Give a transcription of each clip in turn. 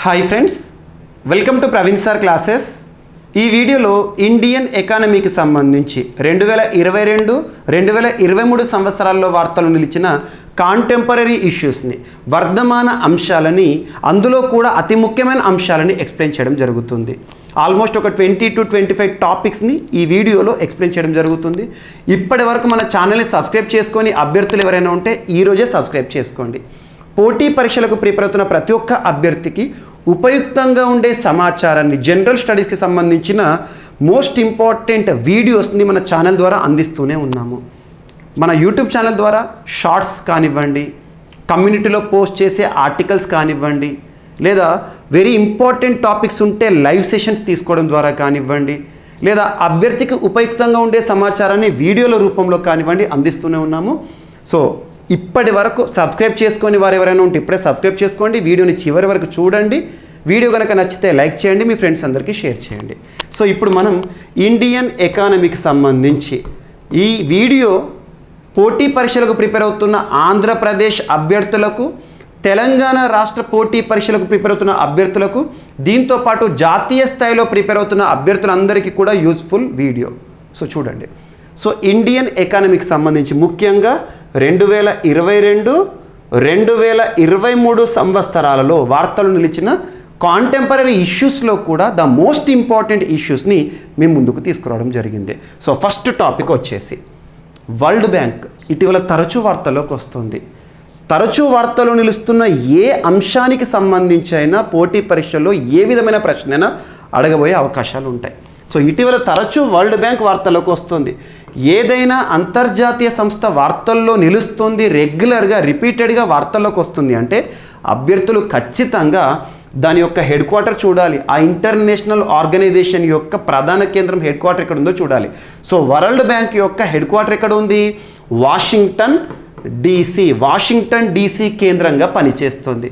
Hi friends, welcome to Praveen sir classes. ఈ వీడియోలో Indian ఎకానమీకి సంబంధించి 2022-2023 సంవత్సరాల్లో వార్తలు నిలిచిన కాంటెంపరీ ఇష్యూస్ని, వర్ధమాన అంశాలని, అందులో కూడా అతి ముఖ్యమైన అంశాలని ఎక్స్ప్లెయిన్ చేయడం జరుగుతుంది. ఆల్మోస్ట్ ఒక 20 to 25 టాపిక్స్ని ఈ వీడియోలో ఎక్స్ప్లెయిన్ చేయడం జరుగుతుంది. ఇప్పటి వరకు మన ఛానల్ని సబ్స్క్రైబ్ చేసుకొని అభ్యర్థులు ఎవరైనా ఉంటే ఈరోజే సబ్స్క్రైబ్ చేసుకోండి. పోటీ పరీక్షలకు ప్రిపేర్ అవుతున్న ప్రతి ఒక్క అభ్యర్థికి ఉపయుక్తంగా ఉండే సమాచారాన్ని, జనరల్ స్టడీస్కి సంబంధించిన మోస్ట్ ఇంపార్టెంట్ వీడియోస్ని మన ఛానల్ ద్వారా అందిస్తూనే ఉన్నాము. మన యూట్యూబ్ ఛానల్ ద్వారా షార్ట్స్ కానివ్వండి, కమ్యూనిటీలో పోస్ట్ చేసే ఆర్టికల్స్ కానివ్వండి, లేదా వెరీ ఇంపార్టెంట్ టాపిక్స్ ఉంటే లైవ్ సెషన్స్ తీసుకోవడం ద్వారా కానివ్వండి, లేదా అభ్యర్థికి ఉపయుక్తంగా ఉండే సమాచారాన్ని వీడియోల రూపంలో కానివ్వండి అందిస్తూనే ఉన్నాము. సో ఇప్పటి వరకు సబ్స్క్రైబ్ చేసుకొని వారు ఎవరైనా ఉంటే ఇప్పుడే సబ్స్క్రైబ్ చేసుకోండి. వీడియోని చివరి వరకు చూడండి. వీడియో కనుక నచ్చితే లైక్ చేయండి, మీ ఫ్రెండ్స్ అందరికీ షేర్ చేయండి. సో ఇప్పుడు మనం ఇండియన్ ఎకానమీకి సంబంధించి ఈ వీడియో పోటీ పరీక్షలకు ప్రిపేర్ అవుతున్న ఆంధ్రప్రదేశ్ అభ్యర్థులకు, తెలంగాణ రాష్ట్ర పోటీ పరీక్షలకు ప్రిపేర్ అవుతున్న అభ్యర్థులకు, దీంతోపాటు జాతీయ స్థాయిలో ప్రిపేర్ అవుతున్న అభ్యర్థులందరికీ కూడా యూస్ఫుల్ వీడియో. సో చూడండి. సో ఇండియన్ ఎకానమీకి సంబంధించి ముఖ్యంగా 2022-2023 సంవత్సరాలలో వార్తలు నిలిచిన కాంటెంపరీ ఇష్యూస్లో కూడా ద మోస్ట్ ఇంపార్టెంట్ ఇష్యూస్ని మేము ముందుకు తీసుకురావడం జరిగింది. సో ఫస్ట్ టాపిక్ వచ్చేసి వరల్డ్ బ్యాంక్ ఇటీవల తరచూ వార్తల్లోకి వస్తుంది. తరచూ వార్తలు నిలుస్తున్న ఏ అంశానికి సంబంధించి అయినా పోటీ పరీక్షల్లో ఏ విధమైన ప్రశ్నైనా అడగబోయే అవకాశాలు ఉంటాయి. సో ఇటీవల తరచూ వరల్డ్ బ్యాంక్ వార్తల్లోకి వస్తుంది. ఏదైనా అంతర్జాతీయ సంస్థ వార్తల్లో నిలుస్తుంది, రెగ్యులర్గా రిపీటెడ్గా వార్తల్లోకి వస్తుంది అంటే అభ్యర్థులు ఖచ్చితంగా దాని యొక్క హెడ్ క్వార్టర్ చూడాలి. ఆ ఇంటర్నేషనల్ ఆర్గనైజేషన్ యొక్క ప్రధాన కేంద్రం హెడ్ క్వార్టర్ ఎక్కడ ఉందో చూడాలి. సో వరల్డ్ బ్యాంక్ యొక్క హెడ్ క్వార్టర్ ఎక్కడ ఉంది? వాషింగ్టన్ డీసీ కేంద్రంగా పనిచేస్తుంది.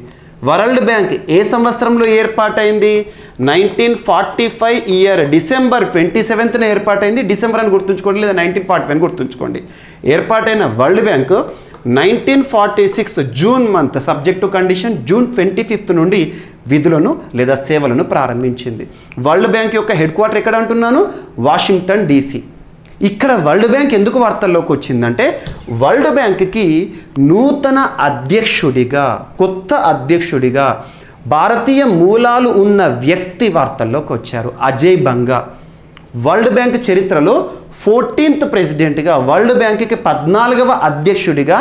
వరల్డ్ బ్యాంక్ ఏ సంవత్సరంలో ఏర్పాటైంది? 1945 ఇయర్ డిసెంబర్ 27న ఏర్పాటైంది. డిసెంబర్ అని గుర్తుంచుకోండి, లేదా 1945 అని గుర్తుంచుకోండి. ఏర్పాటైన world bank 1946 June month subject to condition June 25 నుండి విధులను లేదా సేవలను ప్రారంభించింది. వరల్డ్ బ్యాంక్ యొక్క హెడ్ క్వార్టర్ ఎక్కడ అంటున్నాను? Washington DC. ఇక్కడ వరల్డ్ బ్యాంక్ ఎందుకు వార్తల్లోకి వచ్చిందంటే వరల్డ్ బ్యాంక్కి నూతన అధ్యక్షుడిగా, కొత్త అధ్యక్షుడిగా భారతీయ మూలాలు ఉన్న వ్యక్తి వార్తల్లోకి వచ్చారు. అజయ్ బంగా. వరల్డ్ బ్యాంక్ చరిత్రలో 14th ప్రెసిడెంట్గా, వరల్డ్ బ్యాంక్కి 14వ అధ్యక్షుడిగా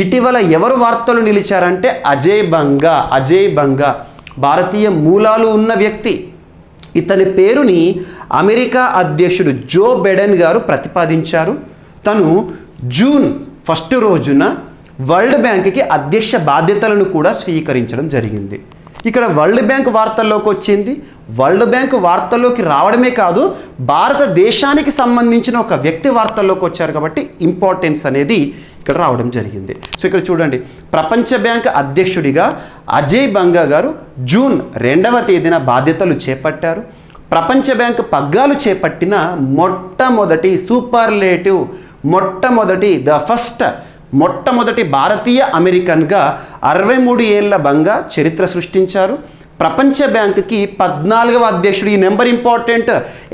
ఇటీవల ఎవరు వార్తలు నిలిచారంటే అజయ్ బంగా భారతీయ మూలాలు ఉన్న వ్యక్తి. ఇతని పేరుని అమెరికా అధ్యక్షుడు జో బైడెన్ గారు ప్రతిపాదించారు. తను జూన్ 1 రోజున వరల్డ్ బ్యాంక్కి అధ్యక్ష బాధ్యతలను కూడా స్వీకరించడం జరిగింది. ఇక్కడ వరల్డ్ బ్యాంక్ వార్తల్లోకి వచ్చింది. వరల్డ్ బ్యాంక్ వార్తల్లోకి రావడమే కాదు, భారతదేశానికి సంబంధించిన ఒక వ్యక్తి వార్తల్లోకి వచ్చారు కాబట్టి ఇంపార్టెన్స్ అనేది ఇక్కడ రావడం జరిగింది. సో ఇక్కడ చూడండి, ప్రపంచ బ్యాంక్ అధ్యక్షుడిగా అజయ్ బంగా గారు జూన్ 2వ తేదీన బాధ్యతలు చేపట్టారు. ప్రపంచ బ్యాంక్ పగ్గాలు చేపట్టిన మొట్టమొదటి భారతీయ అమెరికన్గా 63 ఏళ్ల బంగా చరిత్ర సృష్టించారు. ప్రపంచ బ్యాంక్కి 14వ అధ్యక్షుడు. ఈ నెంబర్ ఇంపార్టెంట్.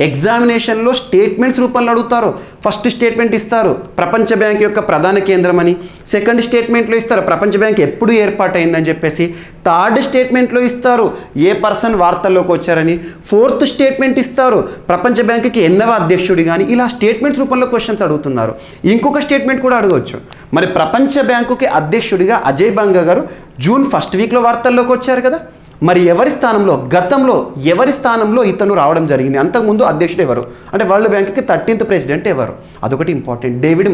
ఎగ్జామినేషన్లో స్టేట్మెంట్స్ రూపంలో అడుగుతారు. ఫస్ట్ స్టేట్మెంట్ ఇస్తారు ప్రపంచ బ్యాంక్ యొక్క ప్రధాన కేంద్రం అని. సెకండ్ స్టేట్మెంట్లో ఇస్తారు ప్రపంచ బ్యాంక్ ఎప్పుడు ఏర్పాటైందని చెప్పేసి. థర్డ్ స్టేట్మెంట్లో ఇస్తారు ఏ పర్సన్ వార్తల్లోకి వచ్చారని. ఫోర్త్ స్టేట్మెంట్ ఇస్తారు ప్రపంచ బ్యాంక్కి ఎన్నవ అధ్యక్షుడి కానీ. ఇలా స్టేట్మెంట్స్ రూపంలో క్వశ్చన్స్ అడుగుతున్నారు. ఇంకొక స్టేట్మెంట్ కూడా అడగవచ్చు. మరి ప్రపంచ బ్యాంకుకి అధ్యక్షుడిగా అజయ్ బంగా గారు జూన్ 1st వీక్లో వార్తల్లోకి వచ్చారు కదా. మరి గతంలో ఎవరి స్థానంలో ఇతను రావడం జరిగింది? అంతకుముందు అధ్యక్షుడు ఎవరు అంటే వరల్డ్ బ్యాంక్కి 13th ప్రెసిడెంట్ ఎవరు? అదొకటి ఇంపార్టెంట్. డేవిడ్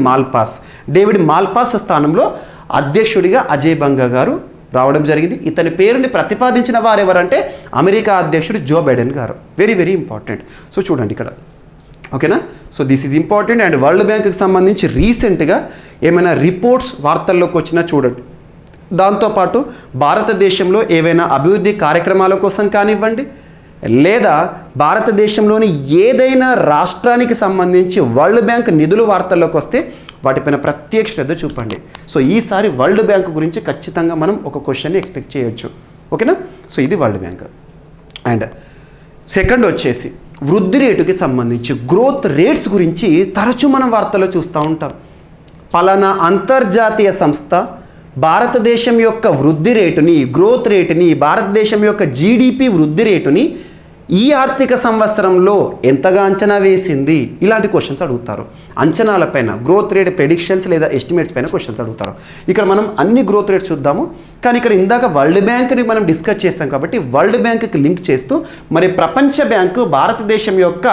మాల్పాస్ స్థానంలో అధ్యక్షుడిగా అజయ్ బంగా గారు రావడం జరిగింది. ఇతని పేరుని ప్రతిపాదించిన వారు ఎవరంటే అమెరికా అధ్యక్షుడు జో బైడెన్ గారు. Very very important. సో చూడండి ఇక్కడ, ఓకేనా. So this is important. And world బ్యాంక్కి సంబంధించి రీసెంట్గా ఏమైనా రిపోర్ట్స్ వార్తల్లోకి వచ్చినా చూడండి. దాంతోపాటు భారతదేశంలో ఏవైనా అభివృద్ధి కార్యక్రమాల కోసం కానివ్వండి, లేదా భారతదేశంలోని ఏదైనా రాష్ట్రానికి సంబంధించి వరల్డ్ బ్యాంక్ నిధులు వార్తల్లోకి వస్తే వాటిపైన ప్రత్యేక శ్రద్ధ చూపండి. సో ఈసారి వరల్డ్ బ్యాంక్ గురించి ఖచ్చితంగా మనం ఒక క్వశ్చన్ని ఎక్స్పెక్ట్ చేయొచ్చు. ఓకేనా. సో ఇది వరల్డ్ బ్యాంక్. అండ్ సెకండ్ వచ్చేసి వృద్ధి రేటుకి సంబంధించి గ్రోత్ రేట్స్ గురించి తరచూ మనం వార్తల్లో చూస్తూ ఉంటాం. పలానా అంతర్జాతీయ సంస్థ భారతదేశం యొక్క వృద్ధి రేటుని, గ్రోత్ రేటుని, భారతదేశం యొక్క జీడిపి వృద్ధి రేటుని ఈ ఆర్థిక సంవత్సరంలో ఎంతగా అంచనా వేసింది, ఇలాంటి క్వశ్చన్స్ అడుగుతారు. అంచనాలపైన గ్రోత్ రేట్ ప్రెడిక్షన్స్ లేదా ఎస్టిమేట్స్ పైన క్వశ్చన్స్ అడుగుతారు. ఇక్కడ మనం అన్ని గ్రోత్ రేట్స్ చూద్దాము. కానీ ఇక్కడ ఇందాక వరల్డ్ బ్యాంక్ని మనం డిస్కస్ చేస్తాం కాబట్టి వరల్డ్ బ్యాంక్కి లింక్ చేస్తూ మరి ప్రపంచ బ్యాంకు భారతదేశం యొక్క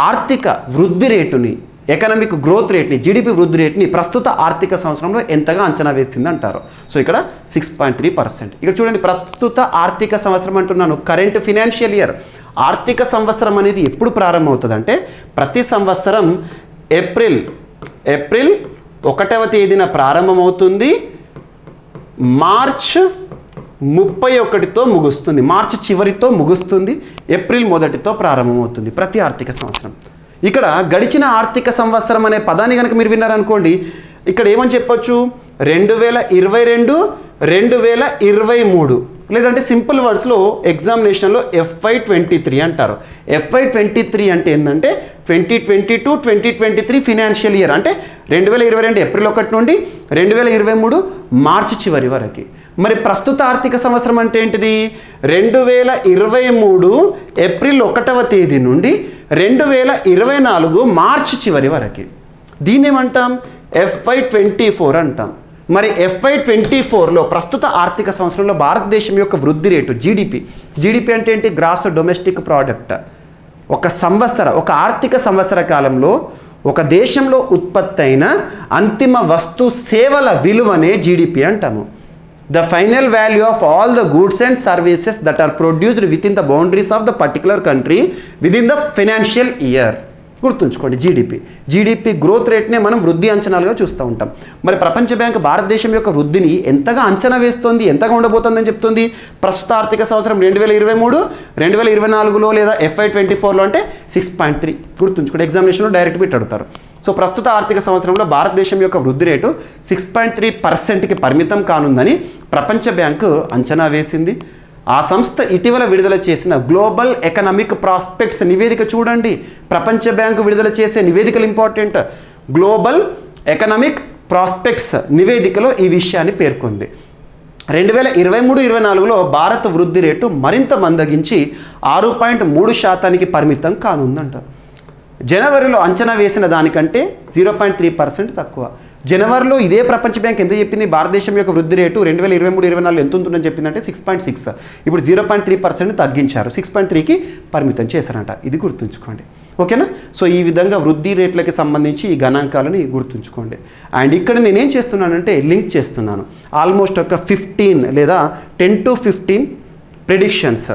ఆర్థిక వృద్ధి రేటుని, ఎకనామిక్ గ్రోత్ రేట్ని, జీడిపి వృద్ధి రేట్ని ప్రస్తుత ఆర్థిక సంవత్సరంలో ఎంతగా అంచనా వేసింది అంటారు. సో ఇక్కడ 6.3%. ఇక్కడ చూడండి, ప్రస్తుత ఆర్థిక సంవత్సరం అంటున్నాను, కరెంట్ ఫినాన్షియల్ ఇయర్. ఆర్థిక సంవత్సరం అనేది ఎప్పుడు ప్రారంభమవుతుంది అంటే ప్రతి సంవత్సరం ఏప్రిల్ 1వ తేదీన ప్రారంభమవుతుంది, మార్చ్ 31తో ముగుస్తుంది, మార్చి చివరితో ముగుస్తుంది, ఏప్రిల్ 1తో ప్రారంభమవుతుంది ప్రతి ఆర్థిక సంవత్సరం. ఇక్కడ గడిచిన ఆర్థిక సంవత్సరం అనే పదాన్ని కనుక మీరు విన్నారనుకోండి, ఇక్కడ ఏమని చెప్పొచ్చు, 2022, 2023, లేదంటే సింపుల్ వర్డ్స్లో ఎగ్జామినేషన్లో FY23 అంటారు. FY23 అంటే ఏంటంటే 2022, 2023 ఫినాన్షియల్ ఇయర్, అంటే 2022 ఏప్రిల్ 1 నుండి 2023 మార్చి చివరి వరకు. మరి ప్రస్తుత ఆర్థిక సంవత్సరం అంటే ఏంటిది, 2023 ఏప్రిల్ 1వ తేదీ నుండి 2024 మార్చి చివరి వరకు. దీన్ని ఏమంటాం, FY24 అంటాం. మరి FY24లో ప్రస్తుత ఆర్థిక సంవత్సరంలో భారతదేశం యొక్క వృద్ధి రేటు జీడిపి అంటే ఏంటి, గ్రాస్ డొమెస్టిక్ ప్రోడక్ట్. ఒక ఆర్థిక సంవత్సర కాలంలో ఒక దేశంలో ఉత్పత్తి అయిన అంతిమ వస్తు సేవల విలువనే జీడిపి అంటాము. The final value of all the goods and services that are produced within the boundaries of the particular country within the financial year. గుర్తుంచుకోండి, జీడిపి గ్రోత్ రేట్నే మనం వృద్ధి అంచనాలుగా చూస్తూ ఉంటాం. మరి ప్రపంచ బ్యాంక్ భారతదేశం యొక్క వృద్ధిని ఎంతగా అంచనా వేస్తుంది, ఎంతగా ఉండబోతుందని చెప్తుంది. ప్రస్తుత ఆర్థిక సంవత్సరం 2023, 2024లో లేదా FY24లో అంటే 6.3. గుర్తుంచుకోండి, ఎగ్జామినేషన్లో డైరెక్ట్ బిట్ అడుగుతారు. సో ప్రస్తుత ఆర్థిక సంవత్సరంలో భారతదేశం యొక్క వృద్ధి రేటు 6.3%కి పరిమితం కానుందని ప్రపంచ బ్యాంకు అంచనా వేసింది. ఆ సంస్థ ఇటీవల విడుదల చేసిన గ్లోబల్ ఎకనామిక్ ప్రాస్పెక్ట్స్ నివేదిక చూడండి. ప్రపంచ బ్యాంకు విడుదల చేసే నివేదికలు ఇంపార్టెంట్. గ్లోబల్ ఎకనామిక్ ప్రాస్పెక్ట్స్ నివేదికలో ఈ విషయాన్ని పేర్కొంది. 2023-24లో భారత వృద్ధి రేటు మరింత మందగించి 6.3%కి పరిమితం కానుందంట. జనవరిలో అంచనా వేసిన దానికంటే 0.3% తక్కువ. జనవరిలో ఇదే ప్రపంచ బ్యాంక్ ఎంత చెప్పింది, భారతదేశం యొక్క వృద్ధి రేటు 2023-24 ఎంత ఉంటుందని చెప్పిందంటే 6.6. ఇప్పుడు 0.3% తగ్గించారు, 6.3కి పరిమితం చేశారంట. ఇది గుర్తుంచుకోండి, ఓకేనా. సో ఈ విధంగా వృద్ధి రేట్లకి సంబంధించి ఈ గణాంకాలని గుర్తుంచుకోండి. అండ్ ఇక్కడ నేనేం చేస్తున్నానంటే లింక్ చేస్తున్నాను ఆల్మోస్ట్ ఒక 15 లేదా 10 to 15 ప్రెడిక్షన్స్.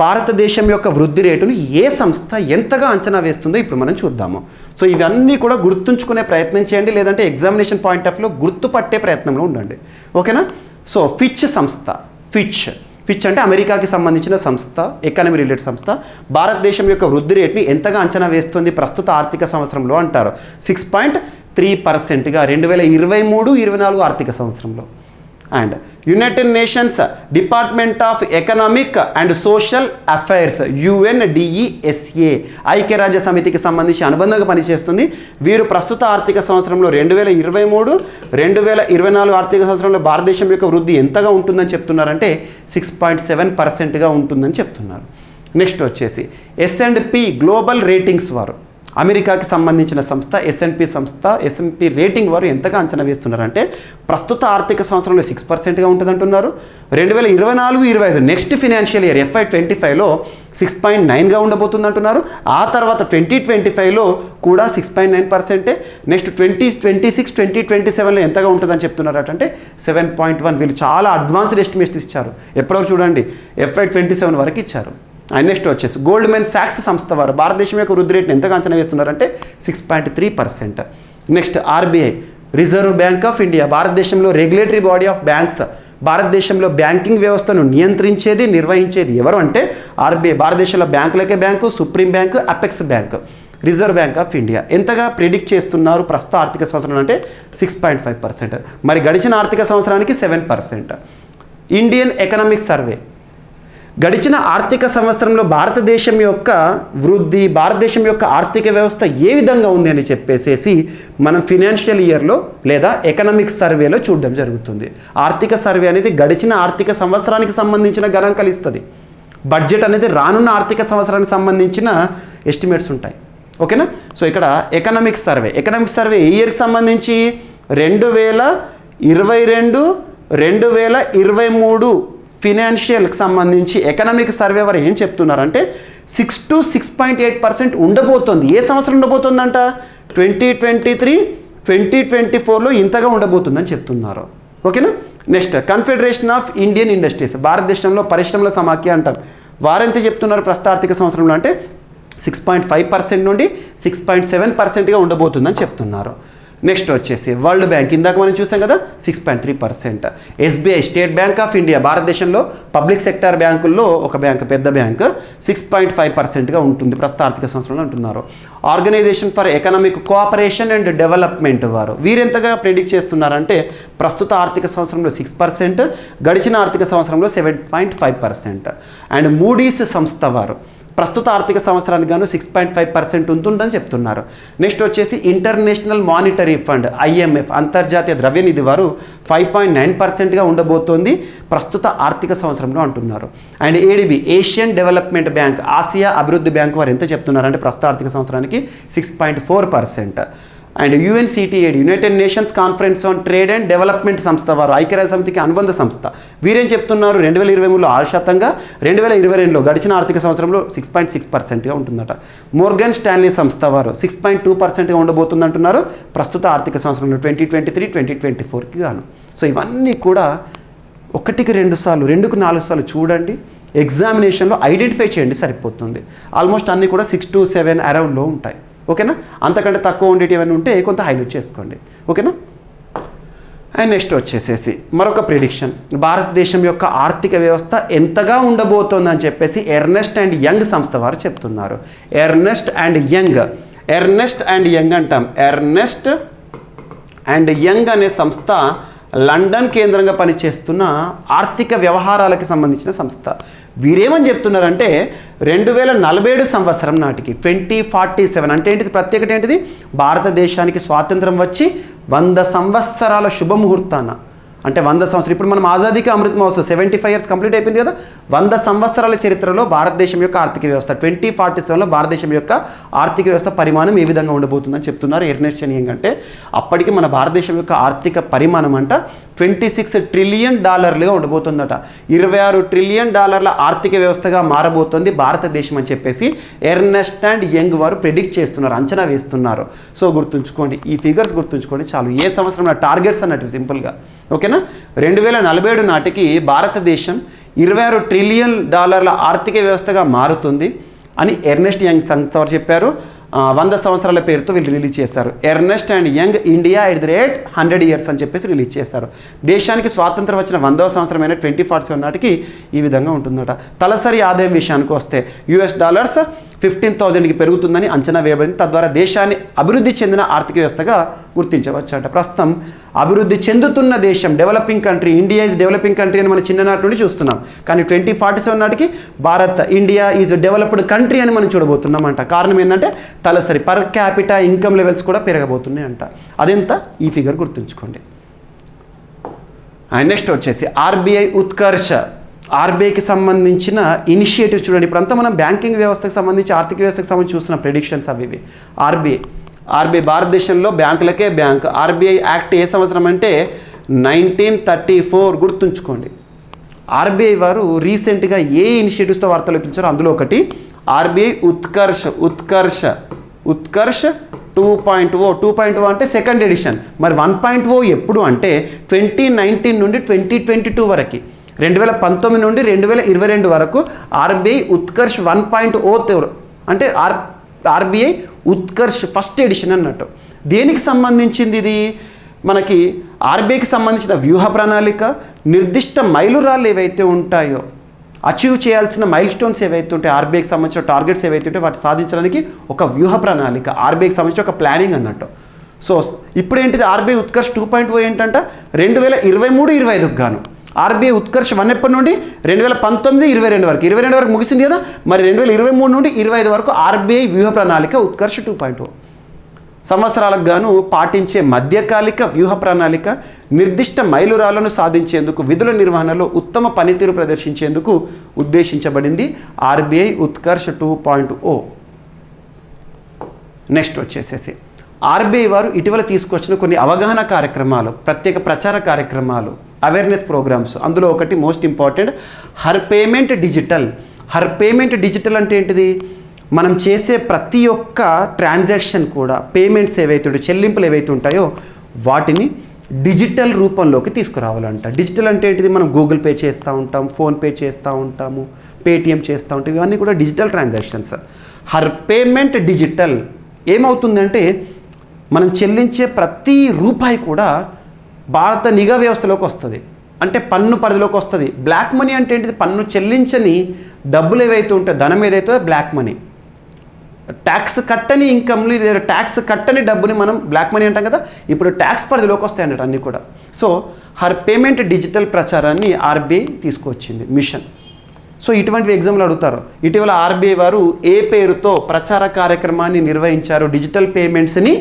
భారతదేశం యొక్క వృద్ధి రేటును ఏ సంస్థ ఎంతగా అంచనా వేస్తుందో ఇప్పుడు మనం చూద్దాము. సో ఇవన్నీ కూడా గుర్తుంచుకునే ప్రయత్నం చేయండి, లేదంటే ఎగ్జామినేషన్ పాయింట్ ఆఫ్ వ్యూలో గుర్తుపట్టే ప్రయత్నంలో ఉండండి, ఓకేనా. సో ఫిచ్ సంస్థ, ఫిచ్ అంటే అమెరికాకి సంబంధించిన సంస్థ, ఎకానమీ రిలేటెడ్ సంస్థ, భారతదేశం యొక్క వృద్ధి రేట్ని ఎంతగా అంచనా వేస్తుంది ప్రస్తుత ఆర్థిక సంవత్సరంలో అంటారు. 6.3%గా 2023-24 ఆర్థిక సంవత్సరంలో. And United nations department of economic and social affairs UNDESA ఐక్యరాజ్య సమితికి సంబంధించి అనుబంధంగా పనిచేస్తుంది. వీరు ప్రస్తుత ఆర్థిక సంవత్సరంలో 2023-2024 ఆర్థిక సంవత్సరంలో భారతదేశం యొక్క వృద్ధి ఎంతగా ఉంటుందని చెప్తున్నారంటే 6.7%గా ఉంటుందని చెప్తున్నారు. నెక్స్ట్ వచ్చేసి S&P గ్లోబల్ రేటింగ్స్ వారు, అమెరికాకి సంబంధించిన సంస్థ S&P రేటింగ్ వారు ఎంతగా అంచనా వేస్తున్నారంటే ప్రస్తుత ఆర్థిక సంవత్సరంలో 6%గా ఉంటుందంటున్నారు. 2024-25 నెక్స్ట్ ఫినాన్షియల్ ఇయర్ FY25లో 6.9గా ఉండబోతుందంటున్నారు. ఆ తర్వాత 2025లో కూడా 6.9%. నెక్స్ట్ 2026-2027లో ఎంతగా ఉంటుందని చెప్తున్నారు అంటే 7.1. వీళ్ళు చాలా అడ్వాన్స్డ్ ఎస్టిమేట్స్ ఇచ్చారు. ఎప్పటివరకు చూడండి, FY27 వరకు ఇచ్చారు. అండ్ నెక్స్ట్ వచ్చేసి గోల్డ్మెన్ సాక్స్ సంస్థ వారు భారతదేశం యొక్క వృద్ధి రేట్ని ఎంతగా అంచనా వేస్తున్నారంటే 6.3%. Next RBI reserve bank of India, భారతదేశంలో రెగ్యులేటరీ బాడీ ఆఫ్ బ్యాంక్స్, భారతదేశంలో బ్యాంకింగ్ వ్యవస్థను నియంత్రించేది, నిర్వహించేది ఎవరు అంటే RBI. భారతదేశంలో బ్యాంకులకే bank, supreme bank, apex bank, reserve bank of India. ఎంతగా ప్రిడిక్ట్ చేస్తున్నారు ప్రస్తుత ఆర్థిక సంవత్సరం అంటే 6.5%. మరి గడిచిన ఆర్థిక సంవత్సరానికి 7%. ఇండియన్ ఎకనామిక్ సర్వే గడిచిన ఆర్థిక సంవత్సరంలో భారతదేశం యొక్క వృద్ధి, భారతదేశం యొక్క ఆర్థిక వ్యవస్థ ఏ విధంగా ఉంది అని చెప్పేసి మనం ఫినాన్షియల్ ఇయర్లో లేదా ఎకనామిక్ సర్వేలో చూడడం జరుగుతుంది. ఆర్థిక సర్వే అనేది గడిచిన ఆర్థిక సంవత్సరానికి సంబంధించిన గణాంకాలు ఇస్తుంది. బడ్జెట్ అనేది రానున్న ఆర్థిక సంవత్సరానికి సంబంధించిన ఎస్టిమేట్స్ ఉంటాయి. ఓకేనా? సో ఇక్కడ ఎకనామిక్ సర్వే ఏ ఇయర్కి సంబంధించి 2022, 2023 ఫినాన్షియల్కి సంబంధించి ఎకనామిక్ సర్వే వారు ఏం చెప్తున్నారంటే 6 to 6.8% ఉండబోతోంది. ఏ సంవత్సరం ఉండబోతుందంట? 2023, 2024లో ఇంతగా ఉండబోతుందని చెప్తున్నారు. ఓకేనా? Next confederation of Indian industries, భారతదేశంలో పరిశ్రమల సమాఖ్య అంటాం. వారెంత చెప్తున్నారు ప్రస్తుత ఆర్థిక సంవత్సరంలో అంటే 6.5% నుండి 6.7%గా ఉండబోతుందని చెప్తున్నారు. నెక్స్ట్ వచ్చేసి వరల్డ్ బ్యాంక్, ఇందాక మనం చూసాం కదా 6.3%. SBI, state bank of India, భారతదేశంలో పబ్లిక్ సెక్టార్ బ్యాంకుల్లో ఒక బ్యాంక్, పెద్ద బ్యాంక్, 6.5%గా ఉంటుంది ప్రస్తుత ఆర్థిక సంవత్సరంలో అంటున్నారు. Organization for economic cooperation and development వారు వీరెంతగా ప్రెడిక్ట్ చేస్తున్నారంటే ప్రస్తుత ఆర్థిక సంవత్సరంలో 6%, గడిచిన ఆర్థిక సంవత్సరంలో 7.5%. అండ్ మూడీస్ సంస్థ వారు ప్రస్తుత ఆర్థిక సంవత్సరానికి గాను 6.5% ఉంటుందని చెప్తున్నారు. నెక్స్ట్ వచ్చేసి ఇంటర్నేషనల్ మానిటరీ ఫండ్, ఐఎంఎఫ్, అంతర్జాతీయ ద్రవ్యనిధి వారు 5.9%గా ఉండబోతోంది ప్రస్తుత ఆర్థిక సంవత్సరంలో అంటున్నారు. And ADB, Asian development bank, Asia అభివృద్ధి బ్యాంక్ వారు ఎంత చెప్తున్నారంటే ప్రస్తుత ఆర్థిక సంవత్సరానికి 6.4%. And UNCTAD, United nations conference on trade and development సంస్థ వారు, ఐక్యరాజ్య సమితికి అనుబంధ సంస్థ, వీరేం చెప్తున్నారు 2023లో 6%గా, 2022లో గడిచిన ఆర్థిక సంవత్సరంలో 6.6%గా ఉంటుందట. మోర్గన్ స్టాన్లీ సంస్థ వారు 6.2%గా ఉండబోతుంది అంటున్నారు ప్రస్తుత ఆర్థిక సంవత్సరంలో 2023, 2024కి గాను. సో ఇవన్నీ కూడా 1కి 2 సార్లు, 2కి 4 సార్లు చూడండి, ఎగ్జామినేషన్లో ఐడెంటిఫై చేయండి, సరిపోతుంది. ఆల్మోస్ట్ అన్నీ కూడా 6 to 7 అరౌండ్లో ఉంటాయి. ఓకేనా? అంతకంటే తక్కువ ఉండేటి ఏమైనా ఉంటే కొంత హైలైట్ చేసుకోండి. ఓకేనా? అండ్ నెక్స్ట్ వచ్చేసేసి మరొక ప్రిడిక్షన్, భారతదేశం యొక్క ఆర్థిక వ్యవస్థ ఎంతగా ఉండబోతోందని చెప్పేసి ఎర్నెస్ట్ అండ్ యంగ్ సంస్థ వారు చెప్తున్నారు. ఎర్నెస్ట్ అండ్ యంగ్ అంటాం. ఎర్నెస్ట్ అండ్ యంగ్ అనే సంస్థ లండన్ కేంద్రంగా పనిచేస్తున్న ఆర్థిక వ్యవహారాలకు సంబంధించిన సంస్థ. వీరేమని చెప్తున్నారంటే 2047 సంవత్సరం నాటికి 2047 అంటే ఏంటిది? ప్రత్యేకత ఏంటిది? భారతదేశానికి స్వాతంత్రం వచ్చి 100 సంవత్సరాల శుభముహూర్తాన, అంటే 100 సంవత్సరాలు, ఇప్పుడు మనం ఆజాదీకి అమృత్ మహోత్సవ్ 75 ఇయర్స్ కంప్లీట్ అయిపోయింది కదా. 100 సంవత్సరాల చరిత్రలో భారతదేశం యొక్క ఆర్థిక వ్యవస్థ 2047లో భారతదేశం యొక్క ఆర్థిక వ్యవస్థ పరిమాణం ఏ విధంగా ఉండబోతుందని చెప్తున్నారు ఎర్నెస్ట్ అండ్ యంగ్. అంటే అప్పటికి మన భారతదేశం యొక్క ఆర్థిక పరిమాణం అంట $26 ట్రిలియన్ ఉండబోతుందట. $26 ట్రిలియన్ ఆర్థిక వ్యవస్థగా మారబోతోంది భారతదేశం అని చెప్పేసి ఎర్నెస్ట్ అండ్ యంగ్ వారు ప్రెడిక్ట్ చేస్తున్నారు, అంచనా వేస్తున్నారు. సో గుర్తుంచుకోండి, ఈ ఫిగర్స్ గుర్తుంచుకోండి చాలు. ఏ సంవత్సరం టార్గెట్స్ అన్నట్టు సింపుల్గా. ఓకేనా? 2047 నాటికి భారతదేశం $26 ట్రిలియన్ ఆర్థిక వ్యవస్థగా మారుతుంది అని ఎర్నెస్ట్ యంగ్ సంస్థ వారు చెప్పారు. 100 సంవత్సరాల పేరుతో వీళ్ళు రిలీజ్ చేశారు. Ernst and Young India @ 100 years అని చెప్పేసి రిలీజ్ చేశారు. దేశానికి స్వాతంత్రం వచ్చిన 100వ సంవత్సరమైన 2047 నాటికి ఈ విధంగా ఉంటుందట. తలసరి ఆదాయం విషయానికి వస్తే $15,000కి పెరుగుతుందని అంచనా వేయబడింది. తద్వారా దేశాన్ని అభివృద్ధి చెందిన ఆర్థిక వ్యవస్థగా గుర్తించవచ్చట. ప్రస్తుతం అభివృద్ధి చెందుతున్న దేశం, developing country, India is developing country అని మనం చిన్ననాటి నుండి చూస్తున్నాం. కానీ 2047 నాటికి ఇండియా ఈజ్ డెవలప్డ్ కంట్రీ అని మనం చూడబోతున్నాం అంట. కారణం ఏంటంటే తలసరి పర్ క్యాపిటా ఇన్కమ్ లెవెల్స్ కూడా పెరగబోతున్నాయి అంట. అదెంత? ఈ ఫిగర్ గుర్తుంచుకోండి. అండ్ నెక్స్ట్ వచ్చేసి ఆర్బీఐ ఉత్కర్ష, ఆర్బీఐకి సంబంధించిన ఇనిషియేటివ్స్ చూడండి. ఇప్పుడంతా మనం బ్యాంకింగ్ వ్యవస్థకు సంబంధించి, ఆర్థిక వ్యవస్థకు సంబంధించి చూస్తున్న ప్రెడిక్షన్స్ అవి ఇవి. ఆర్బీఐ భారతదేశంలో బ్యాంకులకే బ్యాంక్. ఆర్బీఐ యాక్ట్ ఏ సంవత్సరం అంటే 1934 గుర్తుంచుకోండి. ఆర్బీఐ వారు రీసెంట్గా ఏ ఇనిషియేటివ్స్తో వార్తలు పిలిచారో అందులో ఒకటి ఆర్బీఐ ఉత్కర్ష్ 2.0 అంటే సెకండ్ ఎడిషన్. మరి 1.0 ఎప్పుడు అంటే 2019 నుండి 2022 వరకు, 2019 నుండి 2022 వరకు ఆర్బీఐ ఉత్కర్ష్ 1.0 అంటే ఆర్బీఐ ఉత్కర్ష్ ఫస్ట్ ఎడిషన్ అన్నట్టు. దేనికి సంబంధించింది ఇది? మనకి ఆర్బీఐకి సంబంధించిన వ్యూహ ప్రణాళిక, నిర్దిష్ట మైలురాళ్ళు ఏవైతే ఉంటాయో, అచీవ్ చేయాల్సిన మైల్ స్టోన్స్ ఏవైతే ఉంటాయో, ఆర్బీఐకి సంబంధించిన టార్గెట్స్ ఏవైతే ఉంటాయో వాటి సాధించడానికి ఒక వ్యూహ ప్రణాళిక, ఆర్బీఐకి సంబంధించిన ఒక ప్లానింగ్ అన్నట్టు. సో ఇప్పుడు ఏంటిది? ఆర్బీఐ ఉత్కర్ష్ 2.0 ఏంటంట 2023-25 గాను ఆర్బీఐ ఉత్కర్ష్ 1 ఎప్పటి నుండి 2019, 22 వరకు 22 వరకు ముగిసింది కదా, మరి 2023 నుండి 25 వరకు ఆర్బీఐ వ్యూహ ప్రణాళిక ఉత్కర్ష్ 2.0 సంవత్సరాలకు గాను పాటించే మధ్యకాలిక వ్యూహ ప్రణాళిక నిర్దిష్ట మైలురాళ్లను సాధించేందుకు విధుల నిర్వహణలో ఉత్తమ పనితీరు ప్రదర్శించేందుకు ఉద్దేశించబడింది ఆర్బీఐ ఉత్కర్ష్ 2.0. నెక్స్ట్ వచ్చేసేసి ఆర్బీఐ వారు ఇటీవల తీసుకొచ్చిన కొన్ని అవగాహన కార్యక్రమాలు, ప్రత్యేక ప్రచార కార్యక్రమాలు, అవేర్నెస్ ప్రోగ్రామ్స్. అందులో ఒకటి most important Har payment digital. Har payment digital అంటే ఏంటిది? మనం చేసే ప్రతి ఒక్క ట్రాన్సాక్షన్ కూడా పేమెంట్స్ ఏవైతే ఉంటాయో, చెల్లింపులు ఏవైతే ఉంటాయో వాటిని డిజిటల్ రూపంలోకి తీసుకురావాలంట. డిజిటల్ అంటే ఏంటిది? మనం గూగుల్ పే చేస్తూ ఉంటాం, ఫోన్పే చేస్తూ ఉంటాము, పేటిఎం చేస్తూ ఉంటాం, ఇవన్నీ కూడా digital transactions. Her payment digital ఏమవుతుందంటే మనం చెల్లించే ప్రతి రూపాయి కూడా భారత నిఘా వ్యవస్థలోకి వస్తుంది, అంటే పన్ను పరిధిలోకి వస్తుంది. బ్లాక్ మనీ అంటే ఏంటిది? పన్ను చెల్లించని డబ్బులు ఏవైతే ఉంటాయో, ధనం ఏదైతే బ్లాక్ మనీ, ట్యాక్స్ కట్టని ఇన్కమ్లు లేదా ట్యాక్స్ కట్టని డబ్బుని మనం బ్లాక్ మనీ అంటాం కదా, ఇప్పుడు ట్యాక్స్ పరిధిలోకి వస్తాయి అన్నట్టు అన్నీ కూడా. సో హర్ పేమెంట్ డిజిటల్ ప్రచారాన్ని ఆర్బీఐ తీసుకొచ్చింది మిషన్. సో ఇటువంటి ఎగ్జామ్లు అడుగుతారు. ఇటీవల ఆర్బీఐ వారు ఏ పేరుతో ప్రచార కార్యక్రమాన్ని నిర్వహించారు? డిజిటల్ పేమెంట్స్ని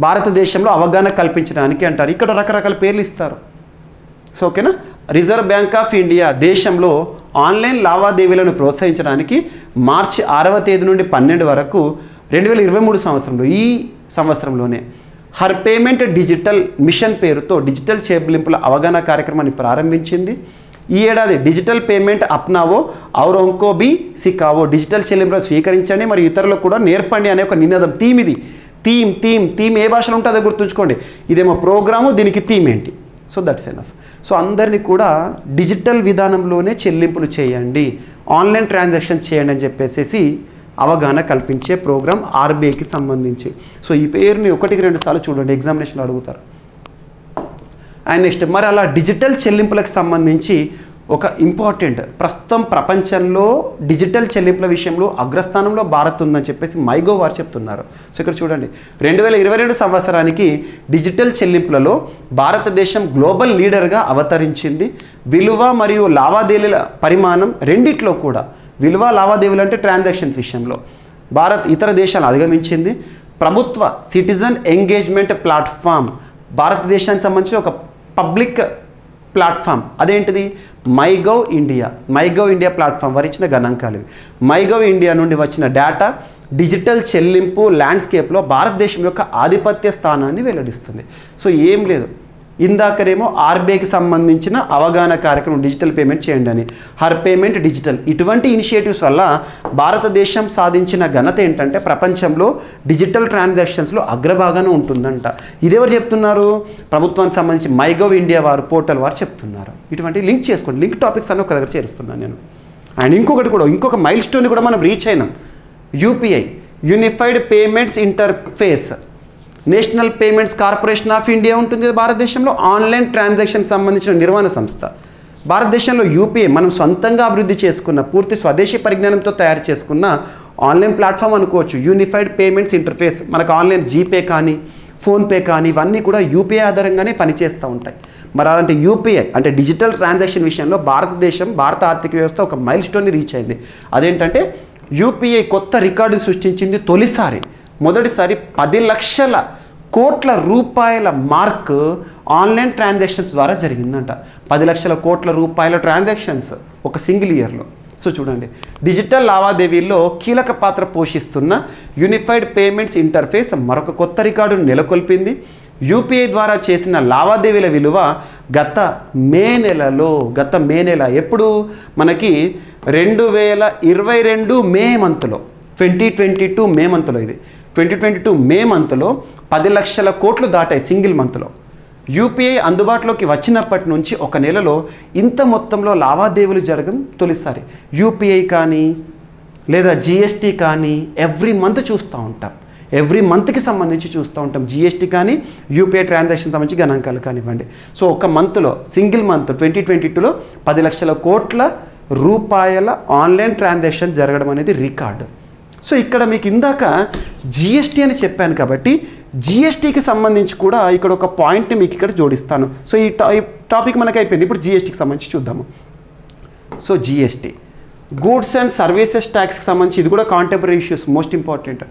భారతదేశంలో అవగాహన కల్పించడానికి అంటారు. ఇక్కడ రకరకాల పేర్లు ఇస్తారు. సో ఓకేనా. రిజర్వ్ బ్యాంక్ ఆఫ్ ఇండియా దేశంలో ఆన్లైన్ లావాదేవీలను ప్రోత్సహించడానికి మార్చి 6వ తేదీ నుండి 12 వరకు 2023 సంవత్సరంలో, ఈ సంవత్సరంలోనే హర్ పేమెంట్ డిజిటల్ మిషన్ పేరుతో డిజిటల్ చెల్లింపుల అవగాహన కార్యక్రమాన్ని ప్రారంభించింది. ఈ ఏడాది డిజిటల్ పేమెంట్ అప్నావో ఔర్ ఇంకో బి సికావో, డిజిటల్ చెల్లింపులను స్వీకరించండి మరియు ఇతరులకు కూడా నేర్పండి అనే ఒక నినాదం. థీమ్ ఇది. థీమ్ ఏ భాషలో ఉంటుందో గుర్తుంచుకోండి. ఇదేమో ప్రోగ్రాము, దీనికి థీమ్ ఏంటి? So that's enough. సో అందరినీ కూడా డిజిటల్ విధానంలోనే చెల్లింపులు చేయండి, ఆన్లైన్ ట్రాన్సాక్షన్ చేయండి అని చెప్పేసి అవగాహన కల్పించే ప్రోగ్రామ్ ఆర్బీఐకి సంబంధించి. సో ఈ పేరుని 1-2 సార్లు చూడండి, ఎగ్జామినేషన్లో అడుగుతారు. అండ్ నెక్స్ట్ మరి అలా డిజిటల్ చెల్లింపులకు సంబంధించి ఒక ఇంపార్టెంట్, ప్రస్తుతం ప్రపంచంలో డిజిటల్ చెల్లింపుల విషయంలో అగ్రస్థానంలో భారత్ ఉందని చెప్పేసి మైగో వారు చెప్తున్నారు. సో ఇక్కడ చూడండి, 2022 సంవత్సరానికి డిజిటల్ చెల్లింపులలో భారతదేశం గ్లోబల్ లీడర్గా అవతరించింది. విలువ మరియు లావాదేవీల పరిమాణం రెండిట్లో కూడా, విలువ లావాదేవీలు అంటే ట్రాన్సాక్షన్స్ విషయంలో భారత్ ఇతర దేశాలను అధిగమించింది. ప్రభుత్వ సిటిజన్ ఎంగేజ్మెంట్ ప్లాట్ఫామ్, భారతదేశానికి సంబంధించి ఒక పబ్లిక్ ప్లాట్ఫామ్, అదేంటిది? మైగవ్ ఇండియా ప్లాట్ఫామ్ వారు ఇచ్చిన గణాంకాలు ఇవి. మైగవ్ ఇండియా నుండి వచ్చిన డేటా డిజిటల్ చెల్లింపు ల్యాండ్స్కేప్లో భారతదేశం యొక్క ఆధిపత్య స్థానాన్ని వెల్లడిస్తుంది. సో ఏం లేదు, ఇందాకనేమో ఆర్బీఐకి సంబంధించిన అవగాహన కార్యక్రమం డిజిటల్ పేమెంట్ చేయండి అని, హర్ పేమెంట్ డిజిటల్, ఇటువంటి ఇనిషియేటివ్స్ వల్ల భారతదేశం సాధించిన ఘనత ఏంటంటే ప్రపంచంలో డిజిటల్ ట్రాన్సాక్షన్స్లో అగ్రభాగాన ఉంటుందంట. ఇదెవరు చెప్తున్నారు? ప్రభుత్వానికి సంబంధించి మైగవ్ ఇండియా వారు, పోర్టల్ వారు చెప్తున్నారు. ఇటువంటి లింక్ చేసుకోండి, లింక్ టాపిక్స్ అన్ని ఒక దగ్గర చేరుస్తున్నాను నేను. అండ్ ఇంకొక మైల్ స్టోన్ కూడా మనం రీచ్ అయినాం. UPI, unified payments interface, national payments corporation of India ఉంటుంది భారతదేశంలో, ఆన్లైన్ ట్రాన్సాక్షన్ సంబంధించిన నిర్వహణ సంస్థ. భారతదేశంలో యూపీఐ మనం సొంతంగా అభివృద్ధి చేసుకున్న, పూర్తి స్వదేశీ పరిజ్ఞానంతో తయారు చేసుకున్న ఆన్లైన్ ప్లాట్ఫామ్ అనుకోవచ్చు. యూనిఫైడ్ పేమెంట్స్ ఇంటర్ఫేస్, మనకు ఆన్లైన్ జీపే కానీ ఫోన్పే కానీ ఇవన్నీ కూడా యూపీఐ ఆధారంగానే పనిచేస్తూ ఉంటాయి. మరి అలాంటి యూపీఐ అంటే డిజిటల్ ట్రాన్సాక్షన్ విషయంలో భారత ఆర్థిక వ్యవస్థ ఒక మైల్ స్టోన్ని రీచ్ అయింది. అదేంటంటే యూపీఐ కొత్త రికార్డు సృష్టించింది. మొదటిసారి 10 లక్షల కోట్ల రూపాయల మార్క్ ఆన్లైన్ ట్రాన్సాక్షన్స్ ద్వారా జరిగిందంట. 10 లక్షల కోట్ల రూపాయల ట్రాన్సాక్షన్స్ ఒక సింగిల్ ఇయర్లో. సో చూడండి, డిజిటల్ లావాదేవీల్లో కీలక పాత్ర పోషిస్తున్న యూనిఫైడ్ పేమెంట్స్ ఇంటర్ఫేస్ మరొక కొత్త రికార్డును నెలకొల్పింది. యూపీఐ ద్వారా చేసిన లావాదేవీల విలువ గత మే నెల ఎప్పుడు మనకి 2022 మే మంత్లో, 2022 మే మంత్లో, ఇది 2022 మే మంత్లో 10 లక్షల కోట్లు దాటాయి సింగిల్ మంత్లో. యూపీఐ అందుబాటులోకి వచ్చినప్పటి నుంచి ఒక నెలలో ఇంత మొత్తంలో లావాదేవీలు జరగడం తొలిసారి. యూపీఐ కానీ లేదా జిఎస్టీ కానీ ఎవ్రీ మంత్ చూస్తూ ఉంటాం, ఎవ్రీ మంత్కి సంబంధించి చూస్తూ ఉంటాం. జిఎస్టీ కానీ యూపీఐ ట్రాన్సాక్షన్ సంబంధించి గణాంకాలు కానివ్వండి. సో ఒక మంత్లో, సింగిల్ మంత్ 2022లో 10 లక్షల కోట్ల రూపాయల ఆన్లైన్ ట్రాన్సాక్షన్ జరగడం అనేది రికార్డు. సో ఇక్కడ మీకు ఇందాక జిఎస్టీ అని చెప్పాను కాబట్టి జిఎస్టీకి సంబంధించి కూడా ఇక్కడ ఒక పాయింట్ని మీకు ఇక్కడ జోడిస్తాను. సో ఈ టాపిక్ మనకి అయిపోయింది. ఇప్పుడు జిఎస్టీకి సంబంధించి చూద్దాము. So GST goods and services ట్యాక్స్కి సంబంధించి ఇది కూడా contemporary issues, most important.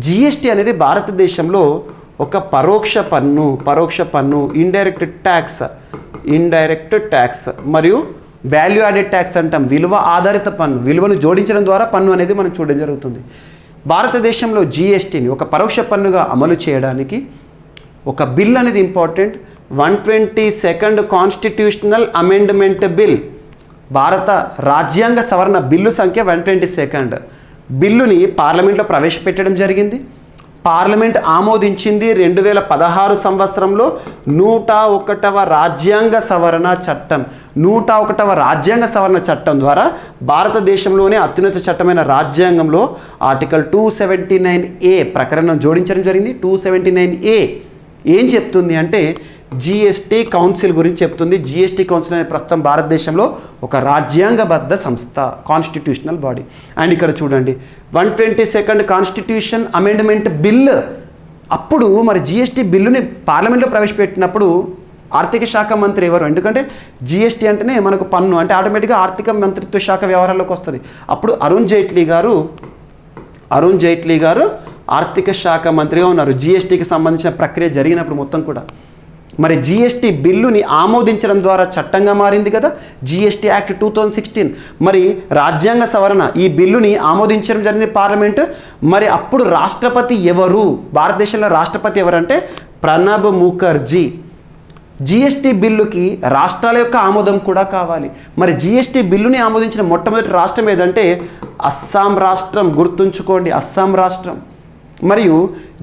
GST అనేది భారతదేశంలో ఒక పరోక్ష పన్ను ఇండైరెక్ట్ ట్యాక్స్ మరియు వాల్యూ యాడెడ్ ట్యాక్స్ అంటాం. విలువ ఆధారిత పన్ను, విలువను జోడించడం ద్వారా పన్ను అనేది మనం చూడడం జరుగుతుంది. భారతదేశంలో జిఎస్టీని ఒక పరోక్ష పన్నుగా అమలు చేయడానికి ఒక బిల్ అనేది important. 122nd constitutional amendment bill, భారత రాజ్యాంగ సవరణ బిల్లు సంఖ్య 122. బిల్లుని పార్లమెంట్లో ప్రవేశపెట్టడం జరిగింది. పార్లమెంట్ ఆమోదించింది 2016 సంవత్సరంలో 101వ రాజ్యాంగ సవరణ చట్టం. 101వ రాజ్యాంగ సవరణ చట్టం ద్వారా భారతదేశంలోనే అత్యున్నత చట్టమైన రాజ్యాంగంలో ఆర్టికల్ 279A ప్రకరణం జోడించడం జరిగింది. 279A ఏం చెప్తుంది అంటే జిఎస్టీ కౌన్సిల్ గురించి చెప్తుంది. జిఎస్టీ కౌన్సిల్ అనే ప్రస్తుతం భారతదేశంలో ఒక రాజ్యాంగబద్ధ సంస్థ, కాన్స్టిట్యూషనల్ బాడీ. అండ్ ఇక్కడ చూడండి 122nd కాన్స్టిట్యూషన్ అమెండ్మెంట్ బిల్. అప్పుడు మరి జిఎస్టీ బిల్లుని పార్లమెంట్లో ప్రవేశపెట్టినప్పుడు ఆర్థిక శాఖ మంత్రి ఎవరు? ఎందుకంటే జిఎస్టీ అంటేనే మనకు పన్ను అంటే ఆటోమేటిక్గా ఆర్థిక మంత్రిత్వ శాఖ వ్యవహారాల్లోకి వస్తుంది. అప్పుడు అరుణ్ జైట్లీ గారు ఆర్థిక శాఖ మంత్రిగా ఉన్నారు. జిఎస్టీకి సంబంధించిన ప్రక్రియ జరిగినప్పుడు మొత్తం కూడా మరి జిఎస్టీ బిల్లుని ఆమోదించడం ద్వారా చట్టంగా మారింది కదా జిఎస్టీ యాక్ట్ 2016. మరి రాజ్యాంగ సవరణ ఈ బిల్లుని ఆమోదించడం జరిగింది పార్లమెంట్. మరి అప్పుడు రాష్ట్రపతి ఎవరు? భారతదేశంలో రాష్ట్రపతి ఎవరంటే ప్రణబ్ ముఖర్జీ. జిఎస్టీ బిల్లుకి రాష్ట్రాల యొక్క ఆమోదం కూడా కావాలి. మరి జిఎస్టీ బిల్లుని ఆమోదించిన మొట్టమొదటి రాష్ట్రం ఏదంటే అస్సాం రాష్ట్రం. గుర్తుంచుకోండి, అస్సాం రాష్ట్రం. మరియు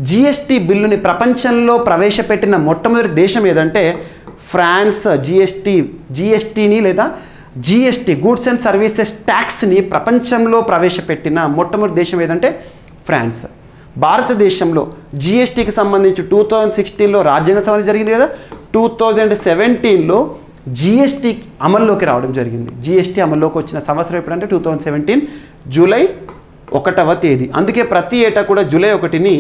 జిఎస్టీ బిల్లుని ప్రపంచంలో ప్రవేశపెట్టిన మొట్టమొదటి దేశం ఏదంటే ఫ్రాన్స్. జిఎస్టీని లేదా జిఎస్టీ గూడ్స్ అండ్ సర్వీసెస్ ట్యాక్స్ని ప్రపంచంలో ప్రవేశపెట్టిన మొట్టమొదటి దేశం ఏదంటే ఫ్రాన్స్. భారతదేశంలో జిఎస్టీకి సంబంధించి 2016లో రాజ్యాంగ సవరణ జరిగింది కదా. 2017లో జిఎస్టీ అమల్లోకి రావడం జరిగింది. జిఎస్టీ అమల్లోకి వచ్చిన సంవత్సరం ఎప్పుడంటే 2017 జూలై 1వ తేదీ. అందుకే ప్రతి ఏటా కూడా జూలై 1ని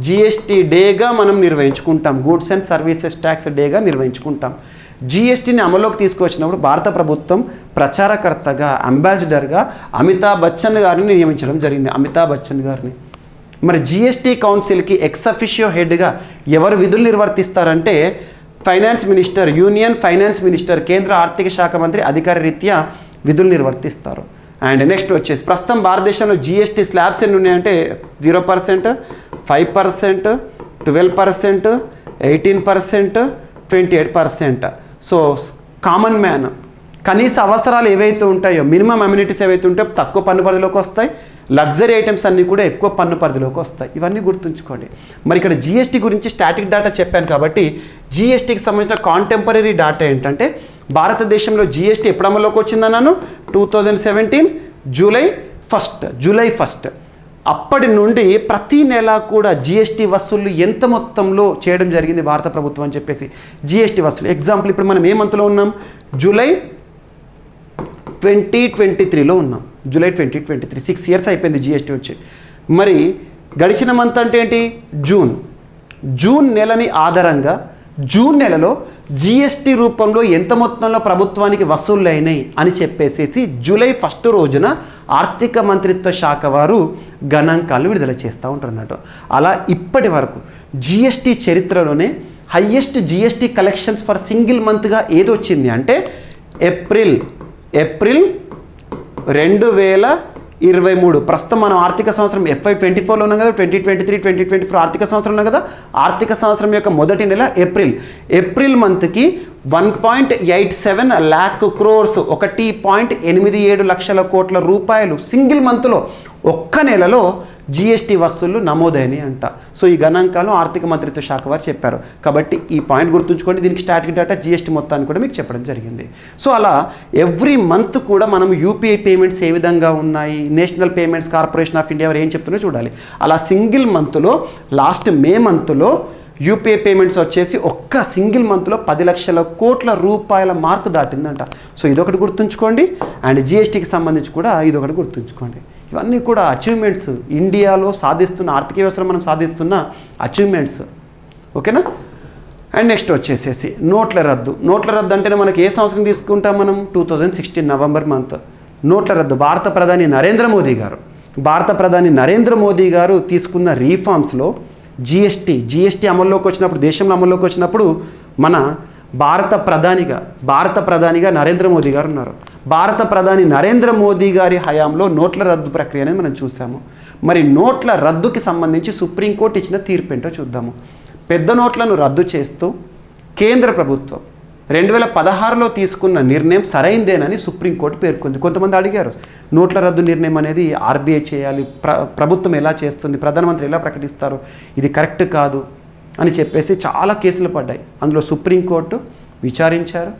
జిఎస్టీ డేగా మనం నిర్వహించుకుంటాం. గూడ్స్ అండ్ సర్వీసెస్ ట్యాక్స్ డేగా నిర్వహించుకుంటాం. జిఎస్టీని అమల్లోకి తీసుకొచ్చినప్పుడు భారత ప్రభుత్వం ప్రచారకర్తగా, అంబాసిడర్గా అమితాబ్ బచ్చన్ గారిని నియమించడం జరిగింది. అమితాబ్ బచ్చన్ గారిని. మరి జిఎస్టీ కౌన్సిల్కి ఎక్స్ అఫిషియో హెడ్గా ఎవరు విధులు నిర్వర్తిస్తారంటే finance minister, union finance minister, కేంద్ర ఆర్థిక శాఖ మంత్రి అధికార రీత్యా విధులు నిర్వర్తిస్తారు. అండ్ నెక్స్ట్ వచ్చేసి ప్రస్తుతం భారతదేశంలో జిఎస్టీ స్లాబ్స్ ఎన్ని ఉన్నాయంటే 0%, 5%, 12%, 18%, 28%. సో కామన్ మ్యాన్ కనీస అవసరాలు ఏవైతే ఉంటాయో, మినిమం అమ్యూనిటీస్ ఏవైతే ఉంటాయో తక్కువ పన్ను పరిధిలోకి వస్తాయి. లగ్జరీ ఐటమ్స్ అన్నీ కూడా ఎక్కువ పన్ను పరిధిలోకి వస్తాయి. ఇవన్నీ గుర్తుంచుకోండి. మరి ఇక్కడ జిఎస్టీ గురించి స్టాటిక్ డేటా చెప్పాను కాబట్టి జిఎస్టీకి సంబంధించిన కాంటెంపరీ డేటా ఏంటంటే భారతదేశంలో జిఎస్టీ ఎప్పుడు అమల్లోకి వచ్చిందన్నాను 2017 జూలై 1. అప్పటి నుండి ప్రతి నెల కూడా జిఎస్టీ వసూళ్లు ఎంత మొత్తంలో చేయడం జరిగింది భారత ప్రభుత్వం అని చెప్పేసి జిఎస్టీ వసూలు. ఎగ్జాంపుల్ ఇప్పుడు మనం ఏ మంత్లో ఉన్నాం? జూలై 2023లో ఉన్నాం. జూలై 2023 6 years అయిపోయింది జిఎస్టీ వచ్చి. మరి గడిచిన మంత్ అంటే ఏంటి? జూన్ నెలని ఆధారంగా జూన్ నెలలో జిఎస్టీ రూపంలో ఎంత మొత్తంలో ప్రభుత్వానికి వసూళ్ళు అయినాయి అని చెప్పేసి జూలై 1 రోజున ఆర్థిక మంత్రిత్వ శాఖ వారు గణాంకాలు విడుదల చేస్తూ ఉంటారు అన్నట్టు. అలా ఇప్పటి వరకు జిఎస్టీ చరిత్రలోనే highest GST collections for single మంత్గా ఏది వచ్చింది అంటే ఏప్రిల్ 2023. ప్రస్తుతం మనం ఆర్థిక సంవత్సరం FY24లో ఉన్నాం కదా, 2023-2024 ఆర్థిక సంవత్సరం ఉన్నాం కదా. ఆర్థిక సంవత్సరం యొక్క మొదటి నెల ఏప్రిల్ మంత్కి 1.87 lakh crores 1.87 లక్షల కోట్ల రూపాయలు సింగిల్ మంత్లో ఒక్క నెలలో జిఎస్టీ వసూళ్లు నమోదైనాయి అంట. సో ఈ గణాంకాలు ఆర్థిక మంత్రిత్వ శాఖ వారు చెప్పారు కాబట్టి ఈ పాయింట్ గుర్తుంచుకోండి. దీనికి స్టాటిక్ డేటా జిఎస్టీ మొత్తాన్ని కూడా మీకు చెప్పడం జరిగింది. సో అలా ఎవ్రీ మంత్ కూడా మనం యూపీఐ పేమెంట్స్ ఏ విధంగా ఉన్నాయి, national payments corporation of India వారు ఏం చెప్తున్నా చూడాలి. అలా సింగిల్ మంత్లో లాస్ట్ మే మంత్లో యూపీఐ పేమెంట్స్ వచ్చేసి ఒక్క సింగిల్ మంత్లో 10 లక్షల కోట్ల రూపాయల మార్కు దాటిందంట. సో ఇదొకటి గుర్తుంచుకోండి. అండ్ జిఎస్టీకి సంబంధించి కూడా ఇదొకటి గుర్తుంచుకోండి. ఇవన్నీ కూడా అచీవ్మెంట్స్, ఇండియాలో సాధిస్తున్న ఆర్థిక వ్యవస్థలో మనం సాధిస్తున్న అచీవ్మెంట్స్. ఓకేనా. అండ్ నెక్స్ట్ వచ్చేసేసి నోట్ల రద్దు. నోట్ల రద్దు అంటేనే మనకి ఏ సంవత్సరం తీసుకుంటాం మనం? 2016 నవంబర్ మంత్. నోట్ల రద్దు భారత ప్రధాని నరేంద్ర మోదీ గారు తీసుకున్న రీఫార్మ్స్లో జిఎస్టీ అమల్లోకి వచ్చినప్పుడు, దేశంలో అమల్లోకి వచ్చినప్పుడు మన భారత ప్రధానిగా నరేంద్ర మోదీ గారు ఉన్నారు. భారత ప్రధాని నరేంద్ర మోదీ గారి హయాంలో నోట్ల రద్దు ప్రక్రియ అనేది మనం చూసాము. మరి నోట్ల రద్దుకి సంబంధించి సుప్రీంకోర్టు ఇచ్చిన తీర్పు ఏంటో చూద్దాము. పెద్ద నోట్లను రద్దు చేస్తూ కేంద్ర ప్రభుత్వం 2016లో తీసుకున్న నిర్ణయం సరైందేనని సుప్రీంకోర్టు పేర్కొంది. కొంతమంది అడిగారు, నోట్ల రద్దు నిర్ణయం అనేది ఆర్బీఐ చేయాలి, ప్రభుత్వం ఎలా చేస్తుంది, ప్రధానమంత్రి ఎలా ప్రకటిస్తారు, ఇది కరెక్ట్ కాదు అని చెప్పేసి చాలా కేసులు పడ్డాయి. అందులో సుప్రీంకోర్టు విచారించారు,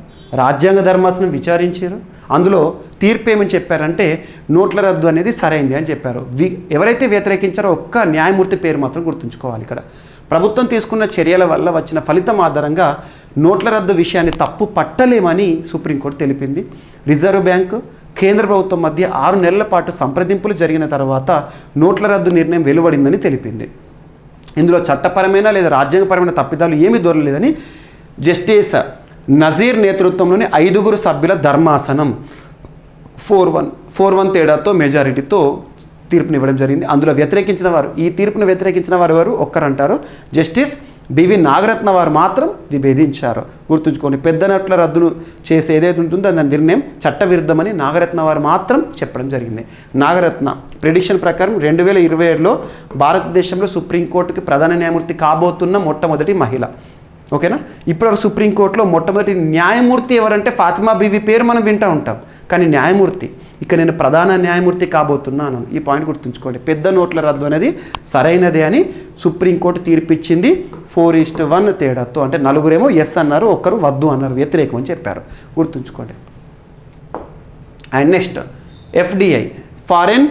రాజ్యాంగ ధర్మాసనం విచారించారు. అందులో తీర్పు ఏమని చెప్పారంటే నోట్ల రద్దు అనేది సరైంది అని చెప్పారు. ఎవరైతే వ్యతిరేకించారో ఒక్క న్యాయమూర్తి పేరు మాత్రం గుర్తుంచుకోవాలి. ఇక్కడ ప్రభుత్వం తీసుకున్న చర్యల వల్ల వచ్చిన ఫలితం ఆధారంగా నోట్ల రద్దు విషయాన్ని తప్పు పట్టలేమని సుప్రీంకోర్టు తెలిపింది. రిజర్వ్ బ్యాంకు కేంద్ర ప్రభుత్వం మధ్య 6 నెలల పాటు సంప్రదింపులు జరిగిన తర్వాత నోట్ల రద్దు నిర్ణయం వెలువడిందని తెలిపింది. ఇందులో చట్టపరమైన లేదా రాజ్యాంగపరమైన తప్పిదాలు ఏమీ దొరకలేదని జస్టిస్ నజీర్ నేతృత్వంలోని 5 సభ్యుల ధర్మాసనం 4-1 తేడాతో మెజారిటీతో తీర్పునివ్వడం జరిగింది. అందులో ఈ తీర్పును వ్యతిరేకించిన వారు ఎవరు? ఒక్కరంటారు, జస్టిస్ బివి నాగరత్న వారు మాత్రం విభేదించారు. గుర్తుంచుకోండి, పెద్ద నోట్ల రద్దును చేసే ఏదైతే ఉంటుందో దాని నిర్ణయం చట్టవిరుద్ధమని నాగరత్న వారు మాత్రం చెప్పడం జరిగింది. నాగరత్న ప్రెడిక్షన్ ప్రకారం 2027లో భారతదేశంలో సుప్రీంకోర్టుకి ప్రధాన న్యాయమూర్తి కాబోతున్న మొట్టమొదటి మహిళ. ఓకేనా. ఇప్పటివరకు సుప్రీంకోర్టులో మొట్టమొదటి న్యాయమూర్తి ఎవరంటే ఫాతిమా బీవి పేరు మనం వింటూ ఉంటాం, కానీ న్యాయమూర్తి ఇక నేను ప్రధాన న్యాయమూర్తి కాబోతున్నాను. ఈ పాయింట్ గుర్తుంచుకోండి. పెద్ద నోట్ల రద్దు అనేది సరైనదే అని సుప్రీంకోర్టు తీర్పిచ్చింది 4:1 తేడాతో. అంటే 4 ఎస్ అన్నారు, 1 వద్దు అన్నారు, వ్యతిరేకం అని చెప్పారు. గుర్తుంచుకోండి. And next FDI, foreign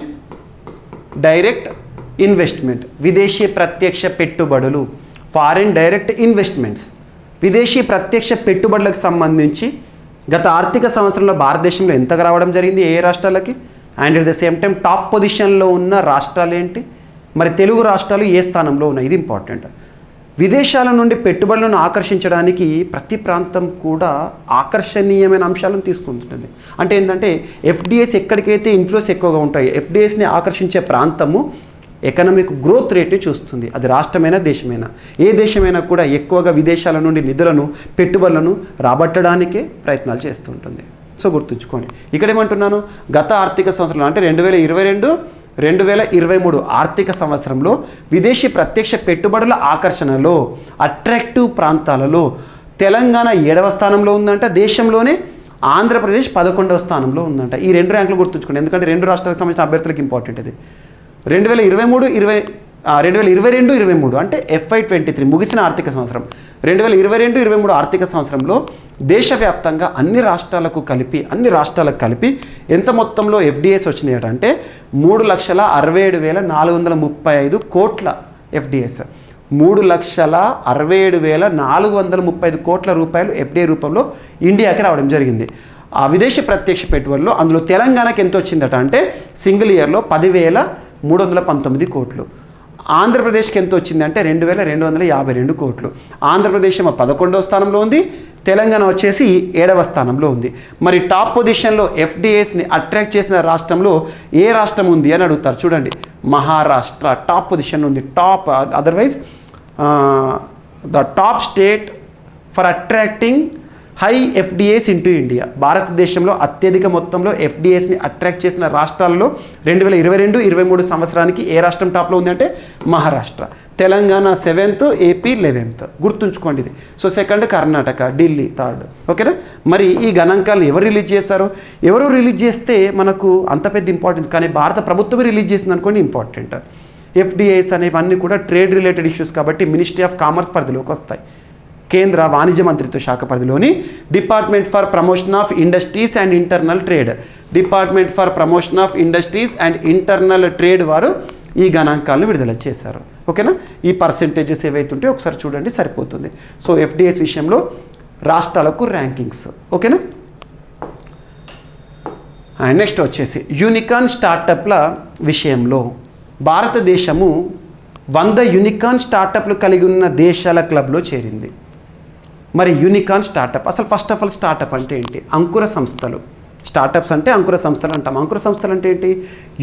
direct investment, విదేశీ ప్రత్యక్ష పెట్టుబడులు. ఫారెన్ డైరెక్ట్ ఇన్వెస్ట్మెంట్స్, విదేశీ ప్రత్యక్ష పెట్టుబడులకు సంబంధించి గత ఆర్థిక సంవత్సరంలో భారతదేశంలో ఎంతగా రావడం జరిగింది, ఏ రాష్ట్రాలకి, and at the same time top పొజిషన్లో ఉన్న రాష్ట్రాలు ఏంటి, మరి తెలుగు రాష్ట్రాలు ఏ స్థానంలో ఉన్నాయి, ఇది ఇంపార్టెంట్. విదేశాల నుండి పెట్టుబడులను ఆకర్షించడానికి ప్రతి ప్రాంతం కూడా ఆకర్షణీయమైన అంశాలను తీసుకుంటుంది. అంటే ఏంటంటే ఎఫ్డిఎస్ ఎక్కడికైతే ఇన్ఫ్లోస్ ఎక్కువగా ఉంటాయి, ఎఫ్డిఎస్ని ఆకర్షించే ప్రాంతము ఎకనామిక్ గ్రోత్ రేట్ని చూస్తుంది. అది రాష్ట్రమైనా దేశమైనా, ఏ దేశమైనా కూడా ఎక్కువగా విదేశాల నుండి నిధులను పెట్టుబడులను రాబట్టడానికే ప్రయత్నాలు చేస్తుంటుంది. సో గుర్తుంచుకోండి. ఇక్కడ ఏమంటున్నాను, గత ఆర్థిక సంవత్సరంలో అంటే 2022-2023 ఆర్థిక సంవత్సరంలో విదేశీ ప్రత్యక్ష పెట్టుబడుల ఆకర్షణలో అట్రాక్టివ్ ప్రాంతాలలో తెలంగాణ 7వ స్థానంలో ఉందంట, దేశంలోనే ఆంధ్రప్రదేశ్ 11వ స్థానంలో ఉందంట. ఈ 2 ర్యాంకులు గుర్తుంచుకోండి, ఎందుకంటే 2 రాష్ట్రాలకు సంబంధించిన అభ్యర్థులకు ఇంపార్టెంట్ ఇది. 2022-23 అంటే FY23 ముగిసిన ఆర్థిక సంవత్సరం, 2022-23 ఆర్థిక సంవత్సరంలో దేశవ్యాప్తంగా అన్ని రాష్ట్రాలకు కలిపి ఎంత మొత్తంలో ఎఫ్డిఎస్ వచ్చినాయట అంటే 3,67,435 కోట్ల ఎఫ్డిఎస్, 3,67,435 కోట్ల రూపాయలు ఎఫ్డిఐ రూపంలో ఇండియాకి రావడం జరిగింది. ఆ విదేశీ ప్రత్యక్ష పెట్టుబడుల్లో అందులో తెలంగాణకి ఎంత వచ్చిందట అంటే సింగిల్ ఇయర్లో 10,319 కోట్లు. ఆంధ్రప్రదేశ్కి ఎంత వచ్చిందంటే 2,252 కోట్లు. ఆంధ్రప్రదేశ్ 11వ స్థానంలో ఉంది, తెలంగాణ వచ్చేసి 7వ స్థానంలో ఉంది. మరి టాప్ పొజిషన్లో ఎఫ్డిఎస్ని అట్రాక్ట్ చేసిన రాష్ట్రంలో ఏ రాష్ట్రం ఉంది అని అడుగుతారు. చూడండి, మహారాష్ట్ర టాప్ పొజిషన్ ఉంది. Otherwise the top state for attracting high FDS into India. భారతదేశంలో అత్యధిక మొత్తంలో ఎఫ్డిఎస్ని అట్రాక్ట్ చేసిన రాష్ట్రాల్లో 2022-23 సంవత్సరానికి ఏ రాష్ట్రం టాప్లో ఉంది అంటే Maharashtra, Telangana 7th, AP 11th. గుర్తుంచుకోండి ఇది. So second Karnataka, Delhi 3rd. ఓకేనా. మరి ఈ గణాంకాలు ఎవరు రిలీజ్ చేశారు? ఎవరు రిలీజ్ చేస్తే మనకు అంత పెద్ద ఇంపార్టెన్స్, కానీ భారత ప్రభుత్వమే రిలీజ్ చేసింది అనుకోండి ఇంపార్టెంట్. ఎఫ్డిఐస్ అనేవన్నీ కూడా ట్రేడ్ రిలేటెడ్ ఇష్యూస్ కాబట్టి మినిస్ట్రీ ఆఫ్ కామర్స్ పరిధిలోకి వస్తాయి. కేంద్ర వాణిజ్య మంత్రిత్వ శాఖ పరిధిలోని department for promotion of industries and internal trade వారు ఈ గణాంకాలను విడుదల చేశారు. ఓకేనా. ఈ పర్సెంటేజెస్ ఏవైతుంటే ఒకసారి చూడండి, సరిపోతుంది. సో ఎఫ్డిఎస్ విషయంలో రాష్ట్రాలకు ర్యాంకింగ్స్. ఓకేనా. నెక్స్ట్ వచ్చేసి యూనికార్న్ స్టార్టప్ల విషయంలో భారతదేశము 100 యూనికార్న్ స్టార్టప్లు కలిగి ఉన్న దేశాల క్లబ్లో చేరింది. మరి యూనికార్న్ స్టార్టప్ అసలు ఫస్ట్ ఆఫ్ ఆల్ స్టార్టప్ అంటే ఏంటి? అంకుర సంస్థలు. స్టార్టప్స్ అంటే అంకుర సంస్థలు అంటాం. అంకుర సంస్థలు అంటే ఏంటి?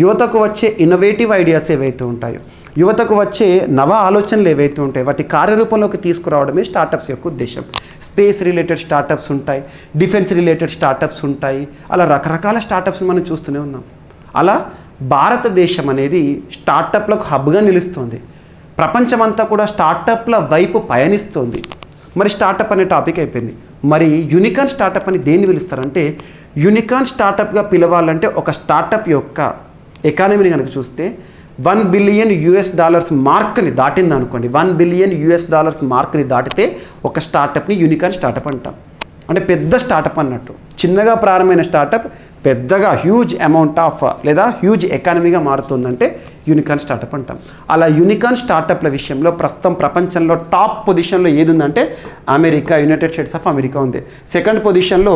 యువతకు వచ్చే ఇన్నోవేటివ్ ఐడియాస్ ఏవైతే ఉంటాయో, యువతకు వచ్చే నవ ఆలోచనలు ఏవైతే ఉంటాయో వాటి కార్యరూపంలోకి తీసుకురావడమే స్టార్టప్స్ యొక్క ఉద్దేశం. స్పేస్ రిలేటెడ్ స్టార్టప్స్ ఉంటాయి, డిఫెన్స్ రిలేటెడ్ స్టార్టప్స్ ఉంటాయి, అలా రకరకాల స్టార్టప్స్ మనం చూస్తూనే ఉన్నాం. అలా భారతదేశం అనేది స్టార్టప్లకు హబ్గా నిలుస్తుంది. ప్రపంచమంతా కూడా స్టార్టప్ల వైపు పయనిస్తుంది. మరి స్టార్టప్ అనే టాపిక్ అయిపోయింది. మరి యూనికార్న్ స్టార్టప్ అని దేన్ని పిలుస్తారంటే, యూనికార్న్ స్టార్టప్గా పిలవాలంటే ఒక స్టార్టప్ యొక్క ఎకానమీని కనుక చూస్తే $1 బిలియన్ మార్క్ని దాటింది అనుకోండి. $1 బిలియన్ మార్క్ని దాటితే ఒక స్టార్టప్ని యూనికార్న్ స్టార్టప్ అంటాం. అంటే పెద్ద స్టార్టప్ అన్నట్టు. చిన్నగా ప్రారంభమైన స్టార్టప్ పెద్దగా హ్యూజ్ అమౌంట్ ఆఫ్ లేదా హ్యూజ్ ఎకానమీగా మారుతుందంటే యూనికార్న్ స్టార్టప్ అంటాం. అలా యూనికార్న్ స్టార్టప్ల విషయంలో ప్రస్తుతం ప్రపంచంలో టాప్ పొజిషన్లో ఏది ఉందంటే America, United states of America ఉంది. సెకండ్ పొజిషన్లో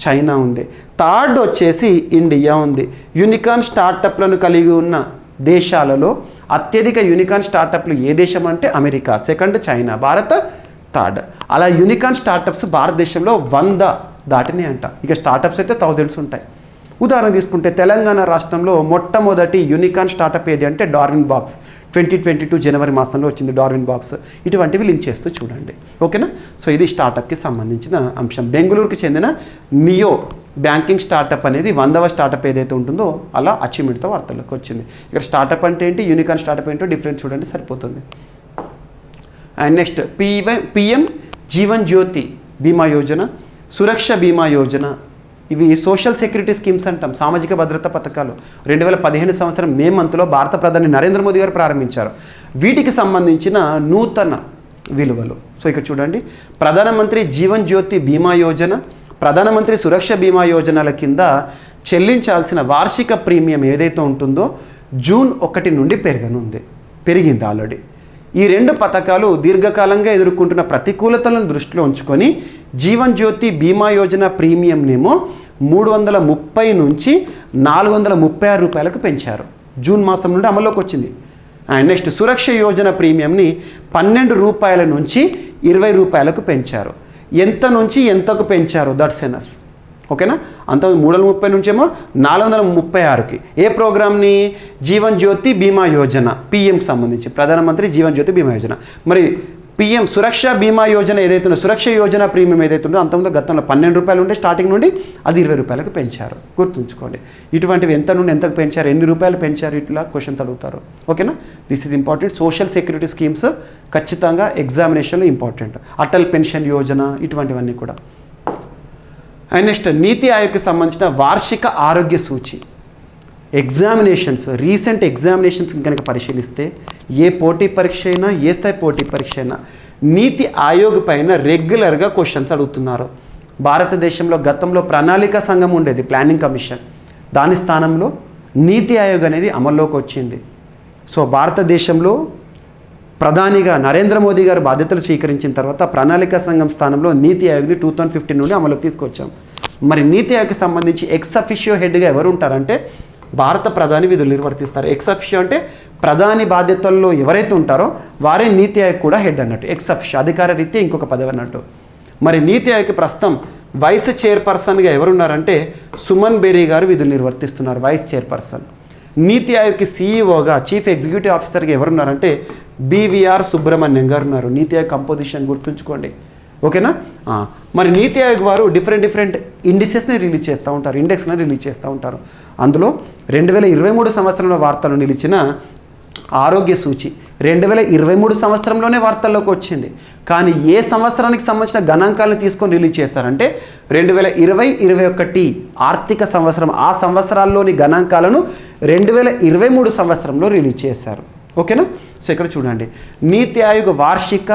చైనా ఉంది. థర్డ్ వచ్చేసి ఇండియా ఉంది. యూనికార్న్ స్టార్టప్లను కలిగి ఉన్న దేశాలలో అత్యధిక యూనికార్న్ స్టార్టప్లు ఏ దేశం అంటే America, second China, Bharat third. అలా యూనికార్న్ స్టార్టప్స్ భారతదేశంలో 100 దాటినాయి అంట. ఇక స్టార్టప్స్ అయితే థౌజండ్స్ ఉంటాయి. ఉదాహరణ తీసుకుంటే తెలంగాణ రాష్ట్రంలో మొట్టమొదటి యూనికార్న్ స్టార్టప్ ఏది అంటే డార్విన్ బాక్స్. 2022 జనవరి మాసంలో వచ్చింది డార్విన్ బాక్స్. ఇటువంటివి లింక్ చేస్తూ చూడండి. ఓకేనా? సో ఇది స్టార్టప్కి సంబంధించిన అంశం. బెంగళూరుకి చెందిన నియో బ్యాంకింగ్ స్టార్టప్ అనేది 100వ స్టార్టప్ ఏదైతే ఉంటుందో అలా అచీవ్మెంట్తో వార్తల్లోకి వచ్చింది. ఇక్కడ స్టార్టప్ అంటే ఏంటి, యూనికార్న్ స్టార్టప్ ఏంటో డిఫరెన్స్ చూడండి, సరిపోతుంది. And next PM Jeevan Jyoti బీమా యోజన, సురక్ష బీమా యోజన, ఇవి సోషల్ సెక్యూరిటీ స్కీమ్స్ అంటాం, సామాజిక భద్రతా పథకాలు. 2015 సంవత్సరం మే మంత్లో భారత ప్రధాని నరేంద్ర మోదీ గారు ప్రారంభించారు. వీటికి సంబంధించిన నూతన విలువలు. సో ఇక్కడ చూడండి, ప్రధానమంత్రి జీవన్ జ్యోతి బీమా యోజన, ప్రధానమంత్రి సురక్ష బీమా యోజనల కింద చెల్లించాల్సిన వార్షిక ప్రీమియం ఏదైతే ఉంటుందో జూన్ 1 నుండి పెరిగింది ఆల్రెడీ. ఈ రెండు పథకాలు దీర్ఘకాలంగా ఎదుర్కొంటున్న ప్రతికూలతలను దృష్టిలో ఉంచుకొని జీవన్ జ్యోతి బీమా యోజన ప్రీమియంనేమో 330 నుంచి 436 రూపాయలకు పెంచారు. జూన్ మాసం నుండి అమల్లోకి వచ్చింది. అండ్ నెక్స్ట్ సురక్ష యోజన ప్రీమియంని 12 రూపాయల నుంచి 20 రూపాయలకు పెంచారు. ఎంత నుంచి ఎంతకు పెంచారు, దట్స్ ఎనఫ్. ఓకేనా? అంత 330 నుంచేమో 436కి. ఏ ప్రోగ్రామ్ని? జీవన్ జ్యోతి బీమా యోజన, పిఎంకి సంబంధించి ప్రధానమంత్రి జీవన్ జ్యోతి బీమా యోజన. మరి పిఎం సురక్ష బీమా యోజన ఏదైతే ఉందో, సురక్ష యోజన ప్రీమియం ఏదైతే ఉందో అంతకుముందు గతంలో 12 రూపాయలు ఉండే స్టార్టింగ్ నుండి అది 20 రూపాయలకు పెంచారు. గుర్తుంచుకోండి. ఇటువంటివి ఎంత నుండి ఎంతకు పెంచారు, ఎన్ని రూపాయలు పెంచారు, ఇట్లా క్వశ్చన్స్ అడుగుతారు. ఓకేనా? This is important. Social security schemes ఖచ్చితంగా ఎగ్జామినేషన్లో ఇంపార్టెంట్. అటల్ పెన్షన్ యోజన ఇటువంటివన్నీ కూడా. అండ్ నెక్స్ట్ నీతి ఆయోగ్కి సంబంధించిన వార్షిక ఆరోగ్య సూచి. ఎగ్జామినేషన్స్, రీసెంట్ ఎగ్జామినేషన్స్ కనుక పరిశీలిస్తే ఏ పోటీ పరీక్ష అయినా, ఏ స్థాయి పోటీ పరీక్ష అయినా నీతి ఆయోగ్ పైన రెగ్యులర్గా క్వశ్చన్స్ అడుగుతున్నారు. భారతదేశంలో గతంలో ప్రణాళిక సంఘం ఉండేది, ప్లానింగ్ కమిషన్. దాని స్థానంలో నీతి ఆయోగ్ అనేది అమల్లోకి వచ్చింది. సో భారతదేశంలో ప్రధానిగా నరేంద్ర మోదీ గారు బాధ్యతలు స్వీకరించిన తర్వాత ప్రణాళిక సంఘం స్థానంలో నీతి ఆయోగ్ని 2015 నుండి అమలుకి తీసుకొచ్చాం. మరి నీతి ఆయోగ్కి సంబంధించి ఎక్స్ అఫిషియో హెడ్గా ఎవరు ఉంటారంటే భారత ప్రధాని విధులు నిర్వర్తిస్తారు. ఎక్స్ అఫిషియో అంటే ప్రధాని బాధ్యతల్లో ఎవరైతే ఉంటారో వారే నీతి ఆయోగ్ కూడా హెడ్ అన్నట్టు. ఎక్స్ అఫిషియో అధికార రీత్యా ఇంకొక పదవి అన్నట్టు. మరి నీతి ఆయోగ్కి ప్రస్తుతం వైస్ చైర్పర్సన్గా ఎవరున్నారంటే సుమన్ బెరీ గారు విధులు నిర్వర్తిస్తున్నారు, వైస్ చైర్పర్సన్. నీతి ఆయోగ్కి సీఈఓగా, చీఫ్ ఎగ్జిక్యూటివ్ ఆఫీసర్గా ఎవరున్నారంటే బీవీఆర్ సుబ్రహ్మణ్యం గారు ఉన్నారు. నీతి ఆయోగ్ కంపోజిషన్ గుర్తుంచుకోండి. ఓకేనా? మరి నీతి ఆయోగ్ వారు డిఫరెంట్ ఇండిసెస్ని రిలీజ్ చేస్తూ ఉంటారు, ఇండెక్స్ని రిలీజ్ చేస్తూ ఉంటారు. అందులో 2023 సంవత్సరంలో వార్తలు నిలిచిన ఆరోగ్య సూచి 2023 సంవత్సరంలోనే వార్తల్లోకి వచ్చింది. కానీ ఏ సంవత్సరానికి సంబంధించిన గణాంకాలను తీసుకొని రిలీజ్ చేశారంటే 2020-21 ఆర్థిక సంవత్సరం, ఆ సంవత్సరాల్లోని గణాంకాలను 2023 సంవత్సరంలో రిలీజ్ చేశారు. ఓకేనా? సో ఇక్కడ చూడండి, నీతి ఆయోగ్ వార్షిక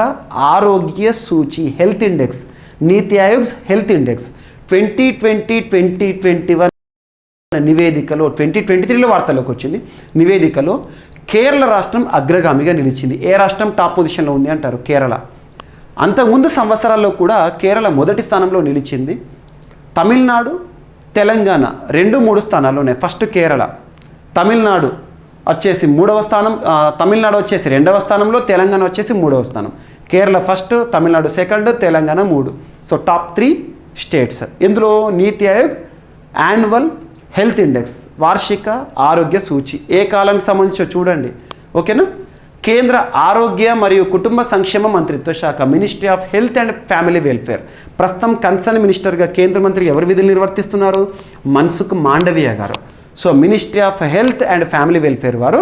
ఆరోగ్య సూచి, హెల్త్ ఇండెక్స్, నీతి ఆయోగ్ హెల్త్ ఇండెక్స్ 2020-2021 నివేదికలో 2023లో వార్తల్లోకి వచ్చింది. నివేదికలో కేరళ రాష్ట్రం అగ్రగామిగా నిలిచింది. ఏ రాష్ట్రం టాప్ పొజిషన్లో ఉంది అంటారు? కేరళ. అంతకుముందు సంవత్సరాల్లో కూడా కేరళ మొదటి స్థానంలో నిలిచింది. తమిళనాడు, తెలంగాణ 2-3 స్థానాల్లోనే. ఫస్ట్ కేరళ, తమిళనాడు వచ్చేసి 3వ స్థానం, తమిళనాడు వచ్చేసి 2వ స్థానంలో, తెలంగాణ వచ్చేసి 3వ స్థానం. Kerala first, Tamil Nadu second, Telangana 3. So top 3 states. ఇందులో నీతి ఆయోగ్ యాన్యువల్ హెల్త్ ఇండెక్స్, వార్షిక ఆరోగ్య సూచి ఏ కాలానికి సంబంధించో చూడండి. ఓకేనా. కేంద్ర ఆరోగ్య మరియు కుటుంబ సంక్షేమ మంత్రిత్వ శాఖ, ministry of health and family welfare. ప్రస్తుతం కన్సర్న్ మినిస్టర్గా కేంద్ర మంత్రి ఎవరు విధులు నిర్వర్తిస్తున్నారు? మన్సుఖ్ మాండవీయ గారు. So ministry of health and family welfare వారు.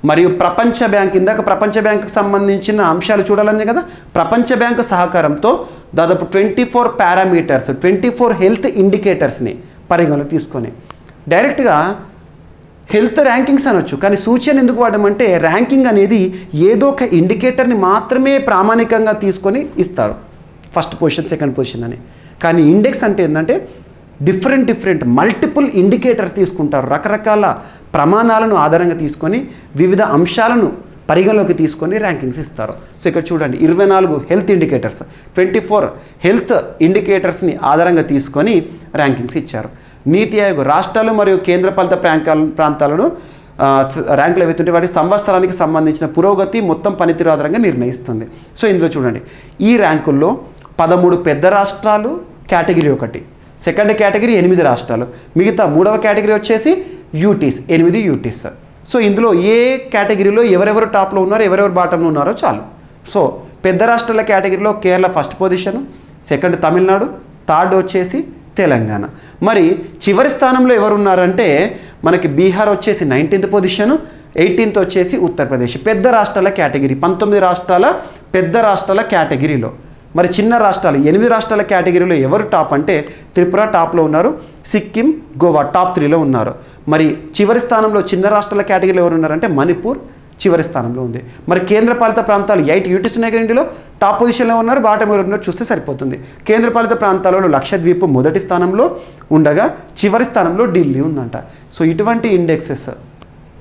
మరియు ప్రపంచ బ్యాంక్, ఇందాక ప్రపంచ బ్యాంకుకి సంబంధించిన అంశాలు చూడాలని కదా, ప్రపంచ బ్యాంకు సహకారంతో దాదాపు 24 పారామీటర్స్, 24 హెల్త్ ఇండికేటర్స్ని పరిగణలోకి తీసుకొని డైరెక్ట్గా హెల్త్ ర్యాంకింగ్స్ అనొచ్చు. కానీ సూచన ఎందుకు వాడమంటే ర్యాంకింగ్ అనేది ఏదో ఒక ఇండికేటర్ని మాత్రమే ప్రామాణికంగా తీసుకొని ఇస్తారు, ఫస్ట్ పొజిషన్ సెకండ్ పొజిషన్ అని. కానీ ఇండెక్స్ అంటే ఏంటంటే డిఫరెంట్ మల్టిపుల్ ఇండికేటర్స్ తీసుకుంటారు, రకరకాల ప్రమాణాలను ఆధారంగా తీసుకొని వివిధ అంశాలను పరిగణలోకి తీసుకొని ర్యాంకింగ్స్ ఇస్తారు. సో ఇక్కడ చూడండి 24 హెల్త్ ఇండికేటర్స్, 24 హెల్త్ ఇండికేటర్స్ని ఆధారంగా తీసుకొని ర్యాంకింగ్స్ ఇచ్చారు. నీతి ఆయోగ్ రాష్ట్రాలు మరియు కేంద్రపాలిత ప్రాంతాలను ర్యాంకులు ఏవైతుంటే వాటి సంవత్సరానికి సంబంధించిన పురోగతి మొత్తం పనితీరు ఆధారంగా నిర్ణయిస్తుంది. సో ఇందులో చూడండి ఈ ర్యాంకుల్లో 13 పెద్ద రాష్ట్రాలు, కేటగిరీ 1, సెకండ్ కేటగిరీ 8 రాష్ట్రాలు, మిగతా 3వ కేటగిరీ వచ్చేసి యూటీస్, 8 యూటీస్. సో ఇందులో ఏ కేటగిరీలో ఎవరెవరు టాప్లో ఉన్నారో ఎవరెవరు బాటంలో ఉన్నారో చాలు. సో పెద్ద రాష్ట్రాల కేటగిరీలో Kerala first position, second Tamil Nadu, third వచ్చేసి తెలంగాణ. మరి చివరి స్థానంలో ఎవరున్నారంటే మనకి బీహార్ వచ్చేసి 19th పొజిషను, 18th వచ్చేసి ఉత్తరప్రదేశ్. పెద్ద రాష్ట్రాల కేటగిరీ 19 రాష్ట్రాల పెద్ద రాష్ట్రాల కేటగిరీలో. మరి చిన్న రాష్ట్రాలు 8 రాష్ట్రాల కేటగిరీలో ఎవరు టాప్ అంటే త్రిపుర టాప్లో ఉన్నారు, సిక్కిం, గోవా టాప్ 3లో ఉన్నారు. మరి చివరి స్థానంలో చిన్న రాష్ట్రాల కేటగిరీలో ఎవరు ఉన్నారంటే మణిపూర్ చివరి స్థానంలో ఉంది. మరి కేంద్రపాలిత ప్రాంతాలు 8 యూటీస్ ఉన్నాయి కదా, ఇందులో టాప్ పొజిషన్లో ఉన్నారు, బాటం ఎవరు ఉన్నారు చూస్తే సరిపోతుంది. కేంద్రపాలిత ప్రాంతాలలో లక్షద్వీప్ మొదటి స్థానంలో ఉండగా చివరి స్థానంలో ఢిల్లీ ఉందంట. సో ఇటువంటి ఇండెక్సెస్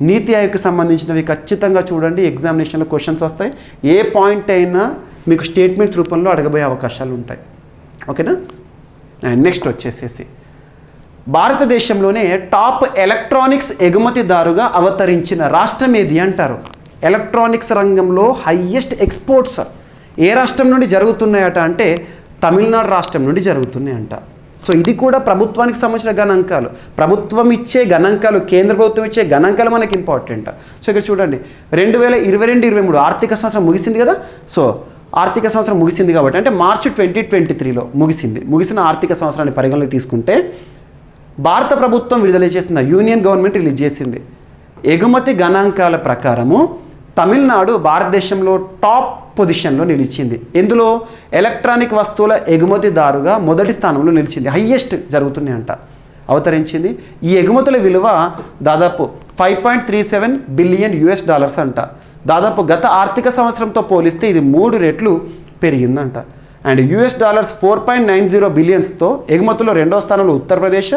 నీతి ఆయోగ్కి సంబంధించినవి ఖచ్చితంగా చూడండి, ఎగ్జామినేషన్లో క్వశ్చన్స్ వస్తాయి. ఏ పాయింట్ అయినా మీకు స్టేట్మెంట్స్ రూపంలో అడగబోయే అవకాశాలు ఉంటాయి. ఓకేనా. అండ్ నెక్స్ట్ వచ్చేసేసి భారతదేశంలోనే టాప్ ఎలక్ట్రానిక్స్ ఎగుమతిదారుగా అవతరించిన రాష్ట్రం ఏది అంటారు? ఎలక్ట్రానిక్స్ రంగంలో హైయెస్ట్ ఎక్స్పోర్ట్స్ ఏ రాష్ట్రం నుండి జరుగుతున్నాయట అంటే తమిళనాడు రాష్ట్రం నుండి జరుగుతున్నాయంట. సో ఇది కూడా ప్రభుత్వానికి సంబంధించిన గణాంకాలు, ప్రభుత్వం ఇచ్చే గణాంకాలు, కేంద్ర ప్రభుత్వం ఇచ్చే గణాంకాలు మనకి ఇంపార్టెంట్. సో ఇక్కడ చూడండి 2022-23 ఆర్థిక సంవత్సరం ముగిసింది కదా. సో ఆర్థిక సంవత్సరం ముగిసింది కాబట్టి అంటే మార్చి 2023లో ముగిసిన ఆర్థిక సంవత్సరాన్ని పరిగణలోకి తీసుకుంటే భారత ప్రభుత్వం విడుదల చేసిన యూనియన్ గవర్నమెంట్ రిలీజ్ చేసింది ఎగుమతి గణాంకాల ప్రకారము తమిళనాడు భారతదేశంలో టాప్ పొజిషన్లో నిలిచింది. ఇందులో ఎలక్ట్రానిక్ వస్తువుల ఎగుమతిదారుగా మొదటి స్థానంలో నిలిచింది, హైయెస్ట్ జరుగుతున్నాయంట, అవతరించింది. ఈ ఎగుమతుల విలువ దాదాపు $5.37 బిలియన్ అంట. దాదాపు గత ఆర్థిక సంవత్సరంతో పోలిస్తే ఇది 3 రెట్లు పెరిగిందంట. అండ్ $4.90 బిలియన్స్తో ఎగుమతుల్లో 2వ స్థానంలో ఉత్తరప్రదేశ్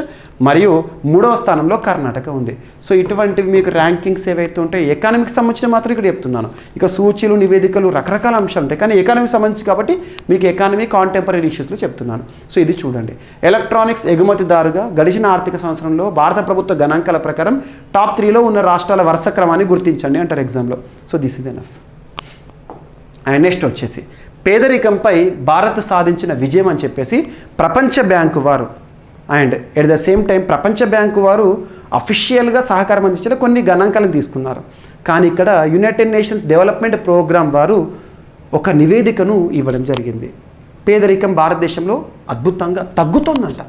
మరియు 3వ స్థానంలో కర్ణాటక ఉంది. సో ఇటువంటివి మీకు ర్యాంకింగ్స్ ఏవైతే ఉంటాయో ఎకానమీకి సంబంధించిన మాత్రం ఇక్కడ చెప్తున్నాను. ఇక సూచీలు, నివేదికలు, రకరకాల అంశాలు ఉంటాయి, కానీ ఎకానమీకి సంబంధించి కాబట్టి మీకు ఎకానమీ కాంటెంపరీ ఇష్యూస్లో చెప్తున్నాను. సో ఇది చూడండి, ఎలక్ట్రానిక్స్ ఎగుమతిదారుగా గడిచిన ఆర్థిక సంవత్సరంలో భారత ప్రభుత్వ గణాంకాల ప్రకారం టాప్ 3లో ఉన్న రాష్ట్రాల వరుస క్రమాన్ని గుర్తించండి అంటారు ఎగ్జామ్లో. So this is enough. And next వచ్చేసి పేదరికంపై భారత్ సాధించిన విజయం అని చెప్పేసి ప్రపంచ బ్యాంకు వారు and at the same time ప్రపంచ బ్యాంకు వారు అఫీషియల్గా సహకారం అందించిన కొన్ని గణాంకాలను తీసుకున్నారు. కానీ ఇక్కడ యునైటెడ్ నేషన్స్ డెవలప్మెంట్ ప్రోగ్రామ్ వారు ఒక నివేదికను ఇవ్వడం జరిగింది. పేదరికం భారతదేశంలో అద్భుతంగా తగ్గుతుందంట.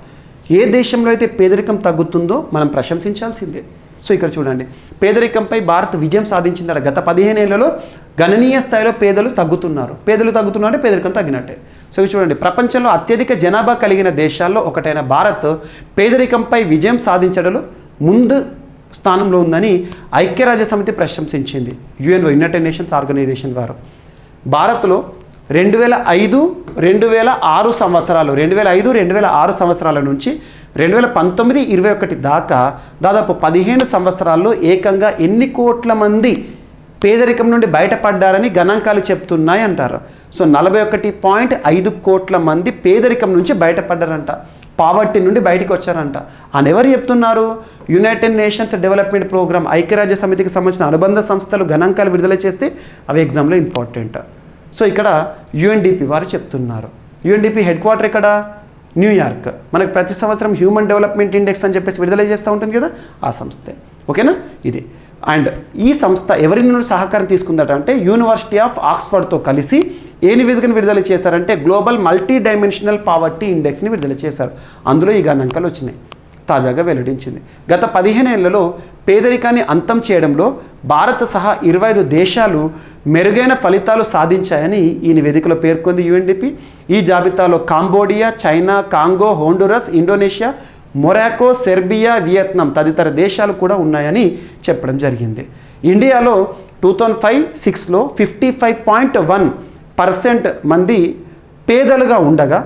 ఏ దేశంలో అయితే పేదరికం తగ్గుతుందో మనం ప్రశంసించాల్సిందే. సో ఇక్కడ చూడండి, పేదరికంపై భారత్ విజయం సాధించిందట. గత 15 ఏళ్లలో గణనీయ స్థాయిలో పేదలు తగ్గుతున్నారు అంటే పేదరికం తగ్గినట్టే. సో చూడండి, ప్రపంచంలో అత్యధిక జనాభా కలిగిన దేశాల్లో ఒకటైన భారత్ పేదరికంపై విజయం సాధించడంలో ముందు స్థానంలో ఉందని ఐక్యరాజ్య సమితి ప్రశంసించింది. యునైటెడ్ నేషన్స్ ఆర్గనైజేషన్ వారు భారత్లో 2005-2006 సంవత్సరాల నుంచి 2019-21 దాకా దాదాపు 15 సంవత్సరాల్లో ఏకంగా ఎన్ని కోట్ల మంది పేదరికం నుండి బయటపడ్డారని గణాంకాలు చెప్తున్నాయి అంటారు. సో 41.5 కోట్ల మంది పేదరికం నుంచి బయటపడ్డారంట పావర్టీ నుండి బయటికి వచ్చారంట. అని ఎవరు చెప్తున్నారు? యునైటెడ్ నేషన్స్ డెవలప్మెంట్ ప్రోగ్రామ్, ఐక్యరాజ్య సమితికి సంబంధించిన అనుబంధ సంస్థలు గణాంకాలు విడుదల చేస్తే అవి ఎగ్జామ్లో ఇంపార్టెంట్. సో ఇక్కడ యుఎన్డిపి వారు చెప్తున్నారు. యుఎన్డిపి హెడ్ క్వార్టర్ ఇక్కడ న్యూయార్క్. మనకు ప్రతి సంవత్సరం హ్యూమన్ డెవలప్మెంట్ ఇండెక్స్ అని చెప్పేసి విడుదల చేస్తూ ఉంటుంది కదా, ఆ సంస్థే. ఓకేనా? ఇది. అండ్ ఈ సంస్థ ఎవరి నుండి సహకారం తీసుకుందట అంటే యూనివర్సిటీ ఆఫ్ ఆక్స్ఫర్డ్తో కలిసి ఏ నివేదికను విడుదల చేశారంటే గ్లోబల్ మల్టీ డైమెన్షనల్ పావర్టీ ఇండెక్స్ని విడుదల చేశారు. అందులో ఈ గణాంకాలు వచ్చినాయి, తాజాగా వెల్లడించింది. గత 15 ఏళ్లలో పేదరికాన్ని అంతం చేయడంలో భారత్ సహా 25 దేశాలు మెరుగైన ఫలితాలు సాధించాయని ఈ నివేదికలో పేర్కొంది యుఎన్డిపి. ఈ జాబితాలో Cambodia, China, Congo, Honduras, Indonesia, Morocco, Serbia, Vietnam తదితర దేశాలు కూడా ఉన్నాయని చెప్పడం జరిగింది. ఇండియాలో 2005-06లో 55.1% మంది పేదలుగా ఉండగా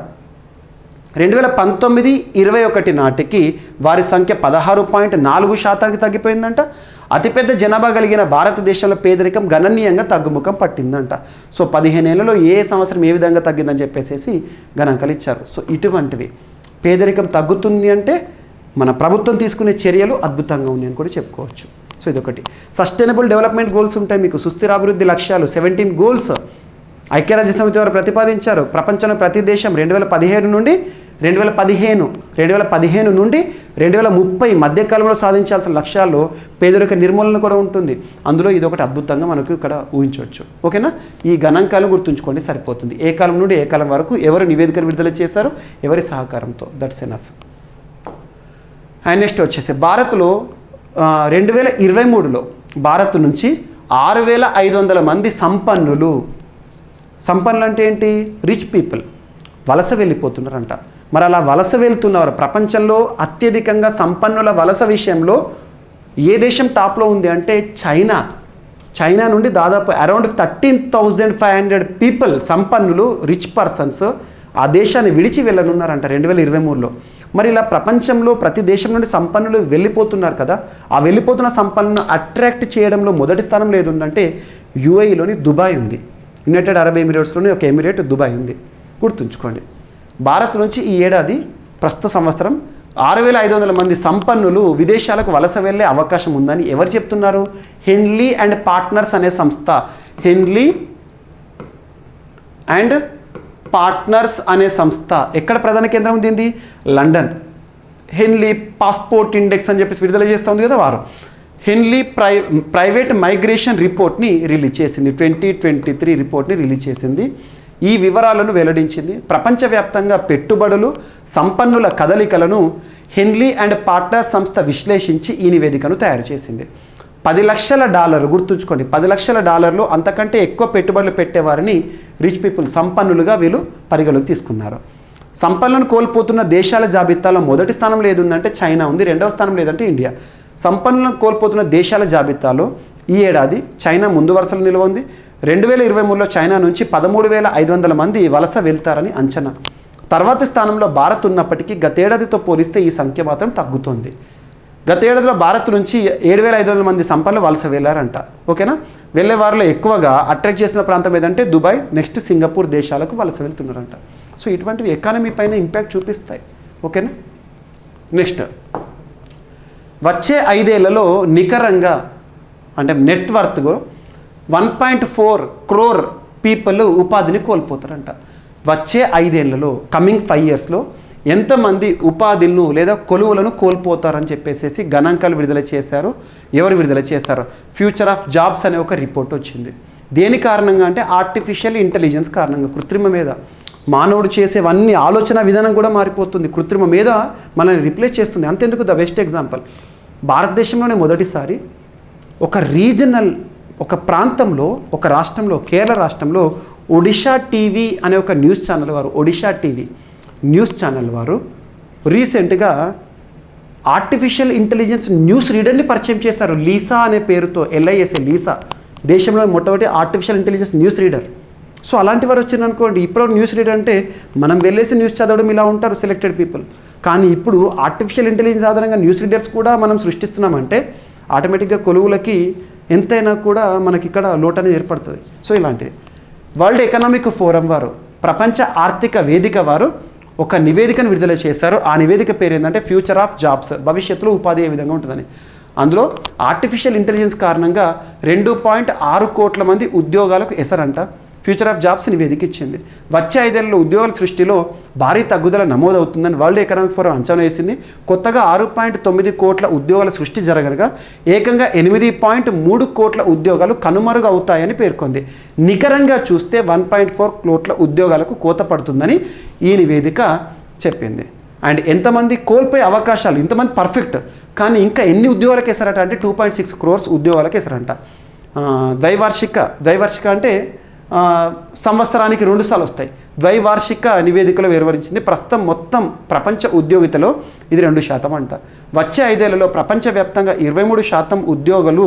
2019-21 నాటికి వారి సంఖ్య 16.4% తగ్గిపోయిందంట. అతిపెద్ద జనాభా కలిగిన భారతదేశంలో పేదరికం గణనీయంగా తగ్గుముఖం పట్టిందంట. సో 15 ఏళ్లలో ఏ సంవత్సరం ఏ విధంగా తగ్గిందని చెప్పేసి గణాంకాలు ఇచ్చారు. సో ఇటువంటివి పేదరికం తగ్గుతుంది అంటే మన ప్రభుత్వం తీసుకునే చర్యలు అద్భుతంగా ఉన్నాయని కూడా చెప్పుకోవచ్చు. సో ఇదొకటి. సస్టైనబుల్ డెవలప్మెంట్ గోల్స్ ఉంటాయి మీకు, సుస్థిర అభివృద్ధి లక్ష్యాలు 17 గోల్స్ ఐక్యరాజ్య సమితి వారు ప్రతిపాదించారు. ప్రపంచంలో ప్రతి దేశం 2015 నుండి 2030 మధ్యకాలంలో సాధించాల్సిన లక్ష్యాల్లో పేదరిక నిర్మూలన కూడా ఉంటుంది. అందులో ఇదొకటి అద్భుతంగా మనకు ఇక్కడ ఊహించవచ్చు. ఓకేనా? ఈ గణాంకాలు గుర్తుంచుకోండి సరిపోతుంది. ఏ కాలం నుండి ఏ కాలం వరకు ఎవరు నివేదికలు విడుదల చేశారు, ఎవరి సహకారంతో, దట్స్ ఎనఫ్. అండ్ నెక్స్ట్ వచ్చేసి భారత్లో 2023లో భారత్ నుంచి 6500 మంది సంపన్నులు అంటే ఏంటి? రిచ్ పీపుల్ వలస వెళ్ళిపోతున్నారంట. మరి అలా వలస వెళ్తున్నవారు ప్రపంచంలో అత్యధికంగా సంపన్నుల వలస విషయంలో ఏ దేశం టాప్లో ఉంది అంటే చైనా నుండి దాదాపు అరౌండ్ 13,500 పీపుల్, సంపన్నులు, రిచ్ పర్సన్స్ ఆ దేశాన్ని విడిచి వెళ్ళనున్నారంట 2023లో. మరి ఇలా ప్రపంచంలో ప్రతి దేశం నుండి సంపన్నులు వెళ్ళిపోతున్నారు కదా, ఆ వెళ్ళిపోతున్న సంపన్నులను అట్రాక్ట్ చేయడంలో మొదటి స్థానంలో ఏది ఉందంటే యుఏఈలోని దుబాయ్ ఉంది. యునైటెడ్ అరబ్ ఎమిరేట్స్లోని ఒక ఎమిరేట్ దుబాయ్ ఉంది. గుర్తుంచుకోండి. భారత్ నుంచి ఈ ఏడాది ప్రస్తుత సంవత్సరం 6500 మంది సంపన్నులు విదేశాలకు వలస వెళ్ళే అవకాశం ఉందని ఎవరు చెప్తున్నారు? హెన్లీ అండ్ పార్ట్నర్స్ అనే సంస్థ. హెన్లీ అండ్ పార్ట్నర్స్ అనే సంస్థ ఎక్కడ ప్రధాన కేంద్రం ఉంది? లండన్. హెన్లీ పాస్పోర్ట్ ఇండెక్స్ అని చెప్పేసి విడుదల చేస్తూ ఉంది కదా వారు. హెన్లీ ప్రైవేట్ మైగ్రేషన్ రిపోర్ట్ని రిలీజ్ చేసింది, 2023 రిపోర్ట్ని రిలీజ్ చేసింది. ఈ వివరాలను వెల్లడించింది. ప్రపంచవ్యాప్తంగా పెట్టుబడులు, సంపన్నుల కదలికలను హెన్లీ అండ్ పార్ట్నర్ సంస్థ విశ్లేషించి ఈ నివేదికను తయారు చేసింది. $10 లక్షల, గుర్తుంచుకోండి, $10 లక్షల అంతకంటే ఎక్కువ పెట్టుబడులు పెట్టేవారిని రిచ్ పీపుల్, సంపన్నులుగా వీళ్ళు పరిగణలోకి తీసుకున్నారు. సంపన్నులను కోల్పోతున్న దేశాల జాబితాలో మొదటి స్థానంలో ఏది ఉందంటే చైనా ఉంది, రెండవ స్థానంలో ఏదంటే ఇండియా. సంపన్నులను కోల్పోతున్న దేశాల జాబితాలో ఈ ఏడాది చైనా ముందు వరుసలో నిలవంది. 2023లో చైనా నుంచి 13,500 మంది వలస వెళ్తారని అంచనా. తర్వాతి స్థానంలో భారత్ ఉన్నప్పటికీ గతేడాదితో పోలిస్తే ఈ సంఖ్య మాత్రం తగ్గుతోంది. గతేడాదిలో భారత్ నుంచి 7,500 మంది సంపన్నులు వలస వెళ్ళారంట. ఓకేనా? వెళ్ళే వారిలో ఎక్కువగా అట్రాక్ట్ చేసిన ప్రాంతం ఏదంటే దుబాయ్, నెక్స్ట్ సింగపూర్ దేశాలకు వలస వెళ్తున్నారంట. సో ఇటువంటివి ఎకానమీ పైన ఇంపాక్ట్ చూపిస్తాయి. ఓకేనా? నెక్స్ట్ వచ్చే 5 ఏళ్లలో నికరంగా అంటే నెట్వర్త్ 1.4 crore పీపుల్ ఉపాధిని కోల్పోతారంట. వచ్చే 5 ఏళ్లలో, కమింగ్ 5 ఇయర్స్లో ఎంతమంది ఉపాధిలను లేదా కొలువులను కోల్పోతారని చెప్పేసి గణాంకాలు విడుదల చేశారు. ఎవరు విడుదల చేశారు? ఫ్యూచర్ ఆఫ్ జాబ్స్ అనే ఒక రిపోర్ట్ వచ్చింది. దేని కారణంగా అంటే ఆర్టిఫిషియల్ ఇంటెలిజెన్స్ కారణంగా, కృత్రిమ మీద. మానవుడు చేసేవన్నీ ఆలోచన విధానం కూడా మారిపోతుంది, కృత్రిమ మీద మనల్ని రిప్లేస్ చేస్తుంది. అంతెందుకు, ద బెస్ట్ ఎగ్జాంపుల్ భారతదేశంలోనే మొదటిసారి ఒక రీజనల్, ఒక ప్రాంతంలో, ఒక రాష్ట్రంలో, కేరళ రాష్ట్రంలో ఒడిషా టీవీ అనే ఒక న్యూస్ ఛానల్ వారు, ఒడిషా టీవీ న్యూస్ ఛానల్ వారు రీసెంట్గా ఆర్టిఫిషియల్ ఇంటెలిజెన్స్ న్యూస్ రీడర్ని పరిచయం చేశారు. లీసా అనే పేరుతో, LISA, లీసా, దేశంలో మొట్టమొదటి artificial intelligence news reader. So అలాంటి వారు వచ్చిందనుకోండి, ఇప్పుడు న్యూస్ రీడర్ అంటే మనం వెళ్ళేసి న్యూస్ చదవడం ఇలా ఉంటారు సెలెక్టెడ్ పీపుల్. కానీ ఇప్పుడు ఆర్టిఫిషియల్ ఇంటెలిజెన్స్ ఆధారంగా న్యూస్ రీడర్స్ కూడా మనం సృష్టిస్తున్నామంటే ఆటోమేటిక్గా కొలువులకి ఎంతైనా కూడా మనకి ఇక్కడ లోటు అనేది ఏర్పడుతుంది. సో ఇలాంటివి వరల్డ్ ఎకనామిక్ ఫోరం వారు, ప్రపంచ ఆర్థిక వేదిక వారు ఒక నివేదికను విడుదల చేశారు. ఆ నివేదిక పేరు ఏంటంటే ఫ్యూచర్ ఆఫ్ జాబ్స్, భవిష్యత్తులో ఉపాధి ఏ విధంగా ఉంటుందని. అందులో ఆర్టిఫిషియల్ ఇంటెలిజెన్స్ కారణంగా 2.6 కోట్ల మంది ఉద్యోగాలకు ఎసరంట ఫ్యూచర్ ఆఫ్ జాబ్స్ నివేదిక ఇచ్చింది. వచ్చే 5 ఏళ్లలో ఉద్యోగాల సృష్టిలో భారీ తగ్గుదల నమోదవుతుందని వరల్డ్ ఎకనామిక్ ఫోరం అంచనా వేసింది. కొత్తగా 6.9 కోట్ల ఉద్యోగాల సృష్టి జరగగా ఏకంగా 8.3 కోట్ల ఉద్యోగాలు కనుమరుగు అవుతాయని పేర్కొంది. నికరంగా చూస్తే 1.4 కోట్ల ఉద్యోగాలకు కోత పడుతుందని ఈ నివేదిక చెప్పింది. అండ్ ఎంతమంది కోల్పోయే అవకాశాలు, ఇంతమంది పర్ఫెక్ట్, కానీ ఇంకా ఎన్ని ఉద్యోగాలకు ఎసరట అంటే 2.6 crores ఉద్యోగాలకు ఎసరంట. ద్వైవార్షిక అంటే సంవత్సరానికి 2 సార్లు వస్తాయి. ద్వైవార్షిక నివేదికలో వివరించింది. ప్రస్తుతం మొత్తం ప్రపంచ ఉద్యోగితలో ఇది 2% అంట. వచ్చే 5 ఏళ్లలో ప్రపంచవ్యాప్తంగా 23% ఉద్యోగులు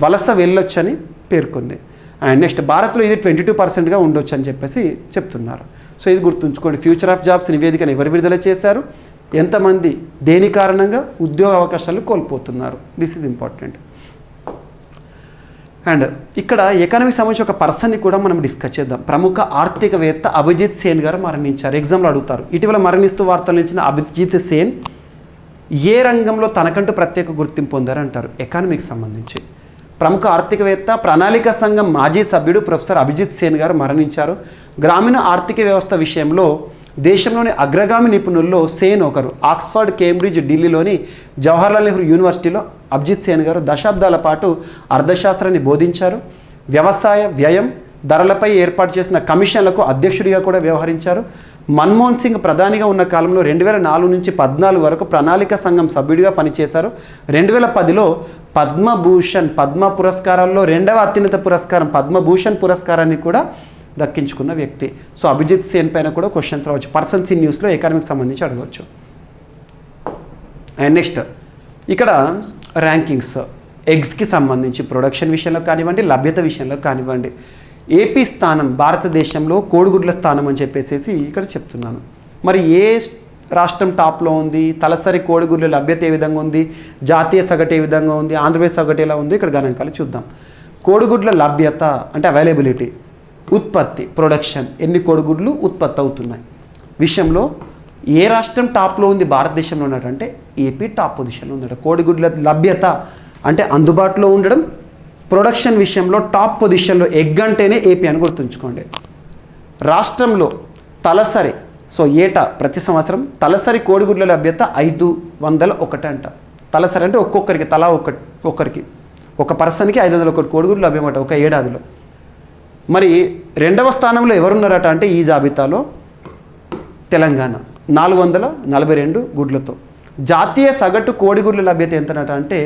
వలస వెళ్ళొచ్చని పేర్కొంది. అండ్ నెక్స్ట్ భారత్లో ఇది 22%గా ఉండొచ్చు అని చెప్పేసి చెప్తున్నారు. సో ఇది గుర్తుంచుకోండి. ఫ్యూచర్ ఆఫ్ జాబ్స్ నివేదికను ఎవరు విడుదల చేశారు, ఎంతమంది దేని కారణంగా ఉద్యోగ అవకాశాలు కోల్పోతున్నారు, దిస్ ఈజ్ ఇంపార్టెంట్. అండ్ ఇక్కడ ఎకానమీకి సంబంధించి ఒక పర్సన్ని కూడా మనం డిస్కస్ చేద్దాం. ప్రముఖ ఆర్థికవేత్త అభిజిత్ సేన్ గారు మరణించారు. ఎగ్జామ్లో అడుగుతారు. ఇటీవల మరణిస్తూ వార్తలు ఇచ్చిన అభిజిత్ సేన్ ఏ రంగంలో తనకంటూ ప్రత్యేక గుర్తింపు పొందారంటారు? ఎకానమీకి సంబంధించి. ప్రముఖ ఆర్థికవేత్త, ప్రణాళిక సంఘం మాజీ సభ్యుడు ప్రొఫెసర్ అభిజిత్ సేన్ గారు మరణించారు. గ్రామీణ ఆర్థిక వ్యవస్థ విషయంలో దేశంలోని అగ్రగామి నిపుణుల్లో సేన్ ఒకరు. ఆక్స్ఫర్డ్, కేంబ్రిడ్జ్, ఢిల్లీలోని జవహర్లాల్ నెహ్రూ యూనివర్సిటీలో అభిజిత్ సేన్ గారు దశాబ్దాల పాటు అర్థశాస్త్రాన్ని బోధించారు. వ్యవసాయ వ్యయం, ధరలపై ఏర్పాటు చేసిన కమిషన్లకు అధ్యక్షుడిగా కూడా వ్యవహరించారు. మన్మోహన్ సింగ్ ప్రధానిగా ఉన్న కాలంలో 2004 నుంచి 2014 వరకు ప్రణాళిక సంఘం సభ్యుడిగా పనిచేశారు. 2010లో పద్మ పురస్కారాల్లో 2వ అత్యున్నత పురస్కారం పద్మభూషణ్ పురస్కారాన్ని కూడా దక్కించుకున్న వ్యక్తి. సో అభిజిత్ సేన్ పైన కూడా క్వశ్చన్స్ రావచ్చు. పర్సన్స్ ఇన్ న్యూస్లో ఎకానమీకి సంబంధించి అడగవచ్చు. అండ్ నెక్స్ట్ ఇక్కడ ర్యాంకింగ్స్, ఎగ్స్కి సంబంధించి ప్రొడక్షన్ విషయంలో కానివ్వండి, లభ్యత విషయంలో కానివ్వండి, ఏపీ స్థానం భారతదేశంలో కోడిగుడ్ల స్థానం అని చెప్పేసి ఇక్కడ చెప్తున్నాను. మరి ఏ రాష్ట్రం టాప్లో ఉంది, తలసరి కోడిగుడ్ల లభ్యత ఏ విధంగా ఉంది, జాతీయ సగటు ఏ విధంగా ఉంది, ఆంధ్రప్రదేశ్ సగటు ఎలా ఉంది, ఇక్కడ గణాంకాలు చూద్దాం. కోడిగుడ్ల లభ్యత అంటే అవైలబిలిటీ, ఉత్పత్తి ప్రొడక్షన్, ఎన్ని కోడిగుడ్లు ఉత్పత్తి అవుతున్నాయి విషయంలో ఏ రాష్ట్రం టాప్లో ఉంది భారతదేశంలో ఉన్నట్టంటే ఏపీ టాప్ పొజిషన్లో ఉందట. కోడిగుడ్ల లభ్యత అంటే అందుబాటులో ఉండడం, ప్రొడక్షన్ విషయంలో టాప్ పొజిషన్లో ఎగ్ అంటేనే ఏపీ అని గుర్తుంచుకోండి. రాష్ట్రంలో తలసరి, సో ఏటా ప్రతి సంవత్సరం తలసరి కోడిగుడ్ల లభ్యత 501 అంట. తలసరి అంటే ఒక్కొక్కరికి తలా ఒక్కరికి ఒక పర్సన్కి 501 కోడిగుడ్లు లభ్యమట ఒక ఏడాదిలో. మరి 2వ స్థానంలో ఎవరున్నారట అంటే ఈ జాబితాలో తెలంగాణ 442 గుడ్లతో. జాతీయ సగటు కోడిగుడ్ల లభ్యత ఎంతనట అంటే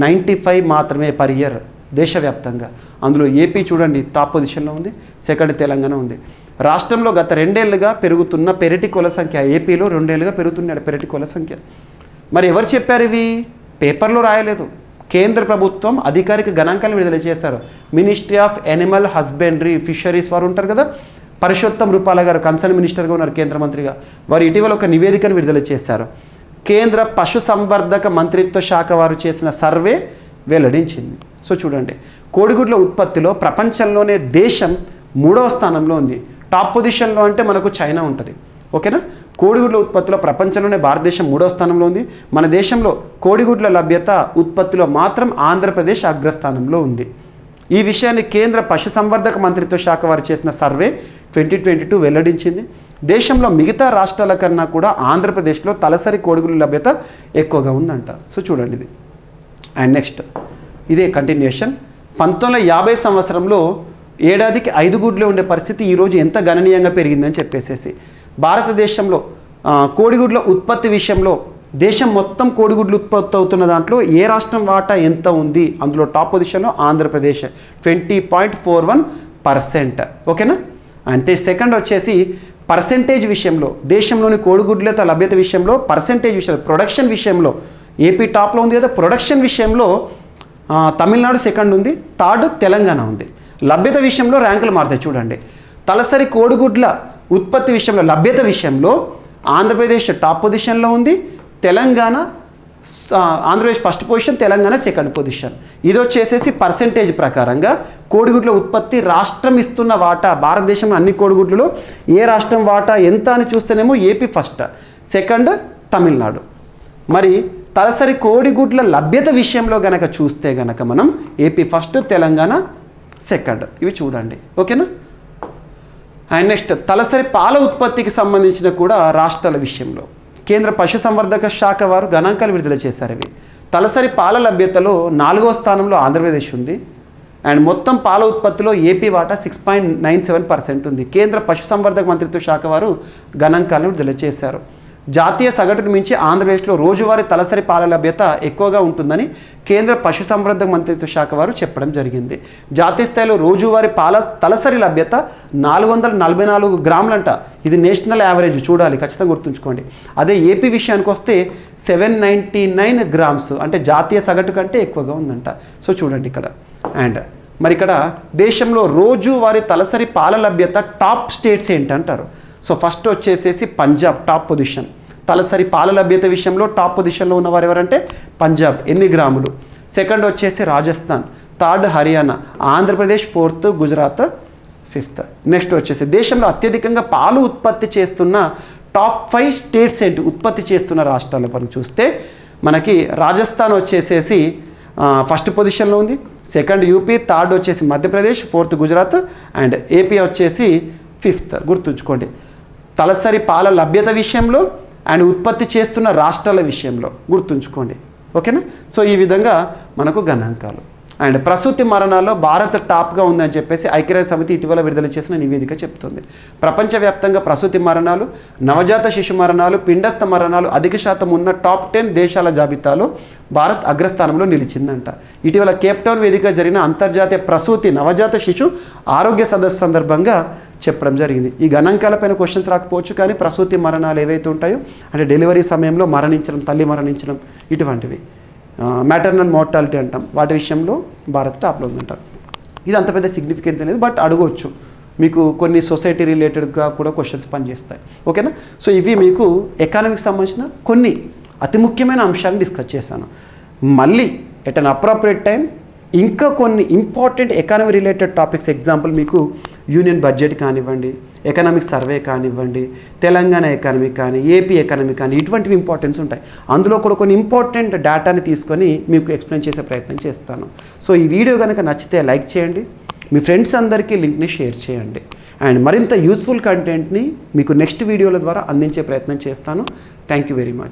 95 మాత్రమే పర్ ఇయర్ దేశవ్యాప్తంగా. అందులో ఏపీ చూడండి టాప్ పొజిషన్లో ఉంది, సెకండ్ తెలంగాణ ఉంది. రాష్ట్రంలో గత 2 ఏళ్లుగా పెరుగుతున్న పెరటి కోళ్ళ సంఖ్య, ఏపీలో 2 ఏళ్లుగా పెరుగుతున్నాడు పెరటి కోళ్ళ సంఖ్య. మరి ఎవరు చెప్పారు ఇవి? పేపర్లో రాయలేదు. కేంద్ర ప్రభుత్వం అధికారిక గణాంకాలు విడుదల చేశారు. Ministry of animal husbandry fisheries వారు ఉంటారు కదా, పరుషోత్తం రూపాల గారు కన్సర్న్ మినిస్టర్గా ఉన్నారు కేంద్ర మంత్రిగా. వారు ఇటీవల ఒక నివేదికను విడుదల చేశారు. కేంద్ర పశు సంవర్ధక మంత్రిత్వ శాఖ వారు చేసిన సర్వే వెల్లడించింది. సో చూడండి, కోడిగుడ్ల ఉత్పత్తిలో ప్రపంచంలోనే దేశం 3వ స్థానంలో ఉంది. టాప్ పొజిషన్లో అంటే మనకు చైనా ఉంటుంది, ఓకేనా. కోడిగుడ్ల ఉత్పత్తిలో ప్రపంచంలోనే భారతదేశం 3వ స్థానంలో ఉంది. మన దేశంలో కోడిగుడ్ల లభ్యత ఉత్పత్తిలో మాత్రం ఆంధ్రప్రదేశ్ అగ్రస్థానంలో ఉంది. ఈ విషయాన్ని కేంద్ర పశు సంవర్ధక మంత్రిత్వ శాఖ వారు చేసిన సర్వే 2022 వెల్లడించింది. దేశంలో మిగతా రాష్ట్రాల కన్నా కూడా ఆంధ్రప్రదేశ్లో తలసరి కోడిగుడ్ల లభ్యత ఎక్కువగా ఉందంట. సో చూడండి ఇది. అండ్ నెక్స్ట్ ఇదే కంటిన్యూషన్. 1950 సంవత్సరంలో ఏడాదికి 5 గుడ్లు ఉండే పరిస్థితి ఈరోజు ఎంత గణనీయంగా పెరిగిందని చెప్పేసేసి. భారతదేశంలో కోడిగుడ్ల ఉత్పత్తి విషయంలో దేశం మొత్తం కోడిగుడ్లు ఉత్పత్తి అవుతున్న దాంట్లో ఏ రాష్ట్రం వాటా ఎంత ఉంది? అందులో టాప్ పొజిషన్లో ఆంధ్రప్రదేశ్ 20.41%, ఓకేనా. అంటే సెకండ్ వచ్చేసి పర్సెంటేజ్ విషయంలో, దేశంలోని కోడిగుడ్ల లభ్యత విషయంలో పర్సెంటేజ్ విషయంలో, ప్రొడక్షన్ విషయంలో ఏపీ టాప్లో ఉంది కదా. ప్రొడక్షన్ విషయంలో తమిళనాడు సెకండ్ ఉంది, థర్డ్ తెలంగాణ ఉంది. లభ్యత విషయంలో ర్యాంకులు మారుతాయి చూడండి. తలసరి కోడిగుడ్ల ఉత్పత్తి విషయంలో లభ్యత విషయంలో ఆంధ్రప్రదేశ్ టాప్ పొజిషన్లో ఉంది, Telangana Andhra Pradesh first position, Telangana second position. ఇది వచ్చేసేసి పర్సెంటేజ్ ప్రకారంగా కోడిగుడ్ల ఉత్పత్తి రాష్ట్రం ఇస్తున్న వాటా, భారతదేశంలో అన్ని కోడిగుడ్లలో ఏ రాష్ట్రం వాటా ఎంత అని చూస్తేనేమో ఏపీ ఫస్ట్, సెకండ్ తమిళనాడు. మరి తలసరి కోడిగుడ్ల లభ్యత విషయంలో గనక చూస్తే గనక మనం ఏపీ ఫస్ట్, తెలంగాణ సెకండ్, ఇవి చూడండి. ఓకేనా. అండ్ నెక్స్ట్ తలసరి పాల ఉత్పత్తికి సంబంధించిన కూడా రాష్ట్రాల విషయంలో కేంద్ర పశుసంవర్ధక శాఖ వారు గణాంకాలు విడుదల చేశారు. ఇవి తలసరి పాల లభ్యతలో 4వ స్థానంలో ఆంధ్రప్రదేశ్ ఉంది. అండ్ మొత్తం పాల ఉత్పత్తిలో ఏపీ వాటా 6.97% ఉంది. కేంద్ర పశుసంవర్ధక మంత్రిత్వ శాఖ వారు గణాంకాలను విడుదల చేశారు. జాతీయ సగటును మించి ఆంధ్రప్రదేశ్లో రోజువారీ తలసరి పాల లభ్యత ఎక్కువగా ఉంటుందని కేంద్ర పశుసంవర్ధక మంత్రిత్వ శాఖ వారు చెప్పడం జరిగింది. జాతీయ స్థాయిలో రోజువారీ పాల తలసరి లభ్యత 444 గ్రాములంట. ఇది నేషనల్ యావరేజ్, చూడాలి, ఖచ్చితంగా గుర్తుంచుకోండి. అదే ఏపీ విషయానికి వస్తే 799 గ్రామ్స్, అంటే జాతీయ సగటు కంటే ఎక్కువగా ఉందంట. సో చూడండి ఇక్కడ. అండ్ మరి ఇక్కడ దేశంలో రోజువారీ తలసరి పాల లభ్యత టాప్ స్టేట్స్ ఏంటంటారు. సో ఫస్ట్ వచ్చేసేసి పంజాబ్ టాప్ పొజిషన్. తలసరి పాల లభ్యత విషయంలో టాప్ పొజిషన్లో ఉన్నవారు ఎవరంటే పంజాబ్, 8 గ్రాములు. సెకండ్ వచ్చేసి Rajasthan, third Haryana, Andhra Pradesh fourth, Gujarat fifth. Next వచ్చేసి దేశంలో అత్యధికంగా పాలు ఉత్పత్తి చేస్తున్న టాప్ 5 స్టేట్స్ ఏంటి, ఉత్పత్తి చేస్తున్న రాష్ట్రాల పరంగా చూస్తే మనకి రాజస్థాన్ వచ్చేసేసి ఫస్ట్ పొజిషన్లో ఉంది, సెకండ్ యూపీ, థర్డ్ వచ్చేసి Madhya Pradesh, fourth Gujarat, and AP వచ్చేసి ఫిఫ్త్. గుర్తుంచుకోండి, తలసరి పాల లభ్యత విషయంలో అండ్ ఉత్పత్తి చేస్తున్న రాష్ట్రాల విషయంలో గుర్తుంచుకోండి. ఓకేనా. సో ఈ విధంగా మనకు గణాంకాలు. అండ్ ప్రసూతి మరణాల్లో భారత్ టాప్గా ఉందని చెప్పేసి ఐక్యరాజ్య సమితి ఇటీవల విడుదల చేసిన నివేదిక చెప్తుంది. ప్రపంచవ్యాప్తంగా ప్రసూతి మరణాలు, నవజాత శిశు మరణాలు, పిండస్థ మరణాలు అధిక శాతం ఉన్న టాప్ 10 దేశాల జాబితాలో భారత్ అగ్రస్థానంలో నిలిచిందంట. ఇటీవల కేప్టౌన్ వేదిక జరిగిన అంతర్జాతీయ ప్రసూతి నవజాత శిశు ఆరోగ్య సదస్సు సందర్భంగా చెప్పడం జరిగింది. ఈ గణాంకాలపైన క్వశ్చన్స్ రాకపోవచ్చు, కానీ ప్రసూతి మరణాలు ఏవైతే ఉంటాయో అంటే డెలివరీ సమయంలో మరణించడం, తల్లి మరణించడం, ఇటువంటివి మ్యాటర్నల్ మోర్టాలిటీ అంటాం, వాటి విషయంలో భారత్ టాప్లో ఉందంటారు. ఇది అంత పెద్ద సిగ్నిఫికెన్స్ అనేది, బట్ అడగవచ్చు మీకు కొన్ని సొసైటీ రిలేటెడ్గా కూడా క్వశ్చన్స్ పనిచేస్తాయి. ఓకేనా. సో ఇవి మీకు ఎకానమీకి సంబంధించిన కొన్ని అతి ముఖ్యమైన అంశాలను డిస్కస్ చేశాను. మళ్ళీ ఎట్ అన్ అప్రోప్రియేట్ టైం ఇంకా కొన్ని important economy related topics, example మీకు యూనియన్ బడ్జెట్ కానివ్వండి, ఎకనామిక్ సర్వే కానివ్వండి, తెలంగాణ ఎకానమీ కానీ, ఏపీ ఎకానమీ కానీ, ఇటువంటివి ఇంపార్టెన్స్ ఉంటాయి. అందులో కూడా కొన్ని ఇంపార్టెంట్ డేటాని తీసుకొని మీకు ఎక్స్ప్లెయిన్ చేసే ప్రయత్నం చేస్తాను. సో ఈ వీడియో కనుక నచ్చితే లైక్ చేయండి, మీ ఫ్రెండ్స్ అందరికీ లింక్ని షేర్ చేయండి. అండ్ మరింత యూస్ఫుల్ కంటెంట్ని మీకు నెక్స్ట్ వీడియోల ద్వారా అందించే ప్రయత్నం చేస్తాను. Thank you very much.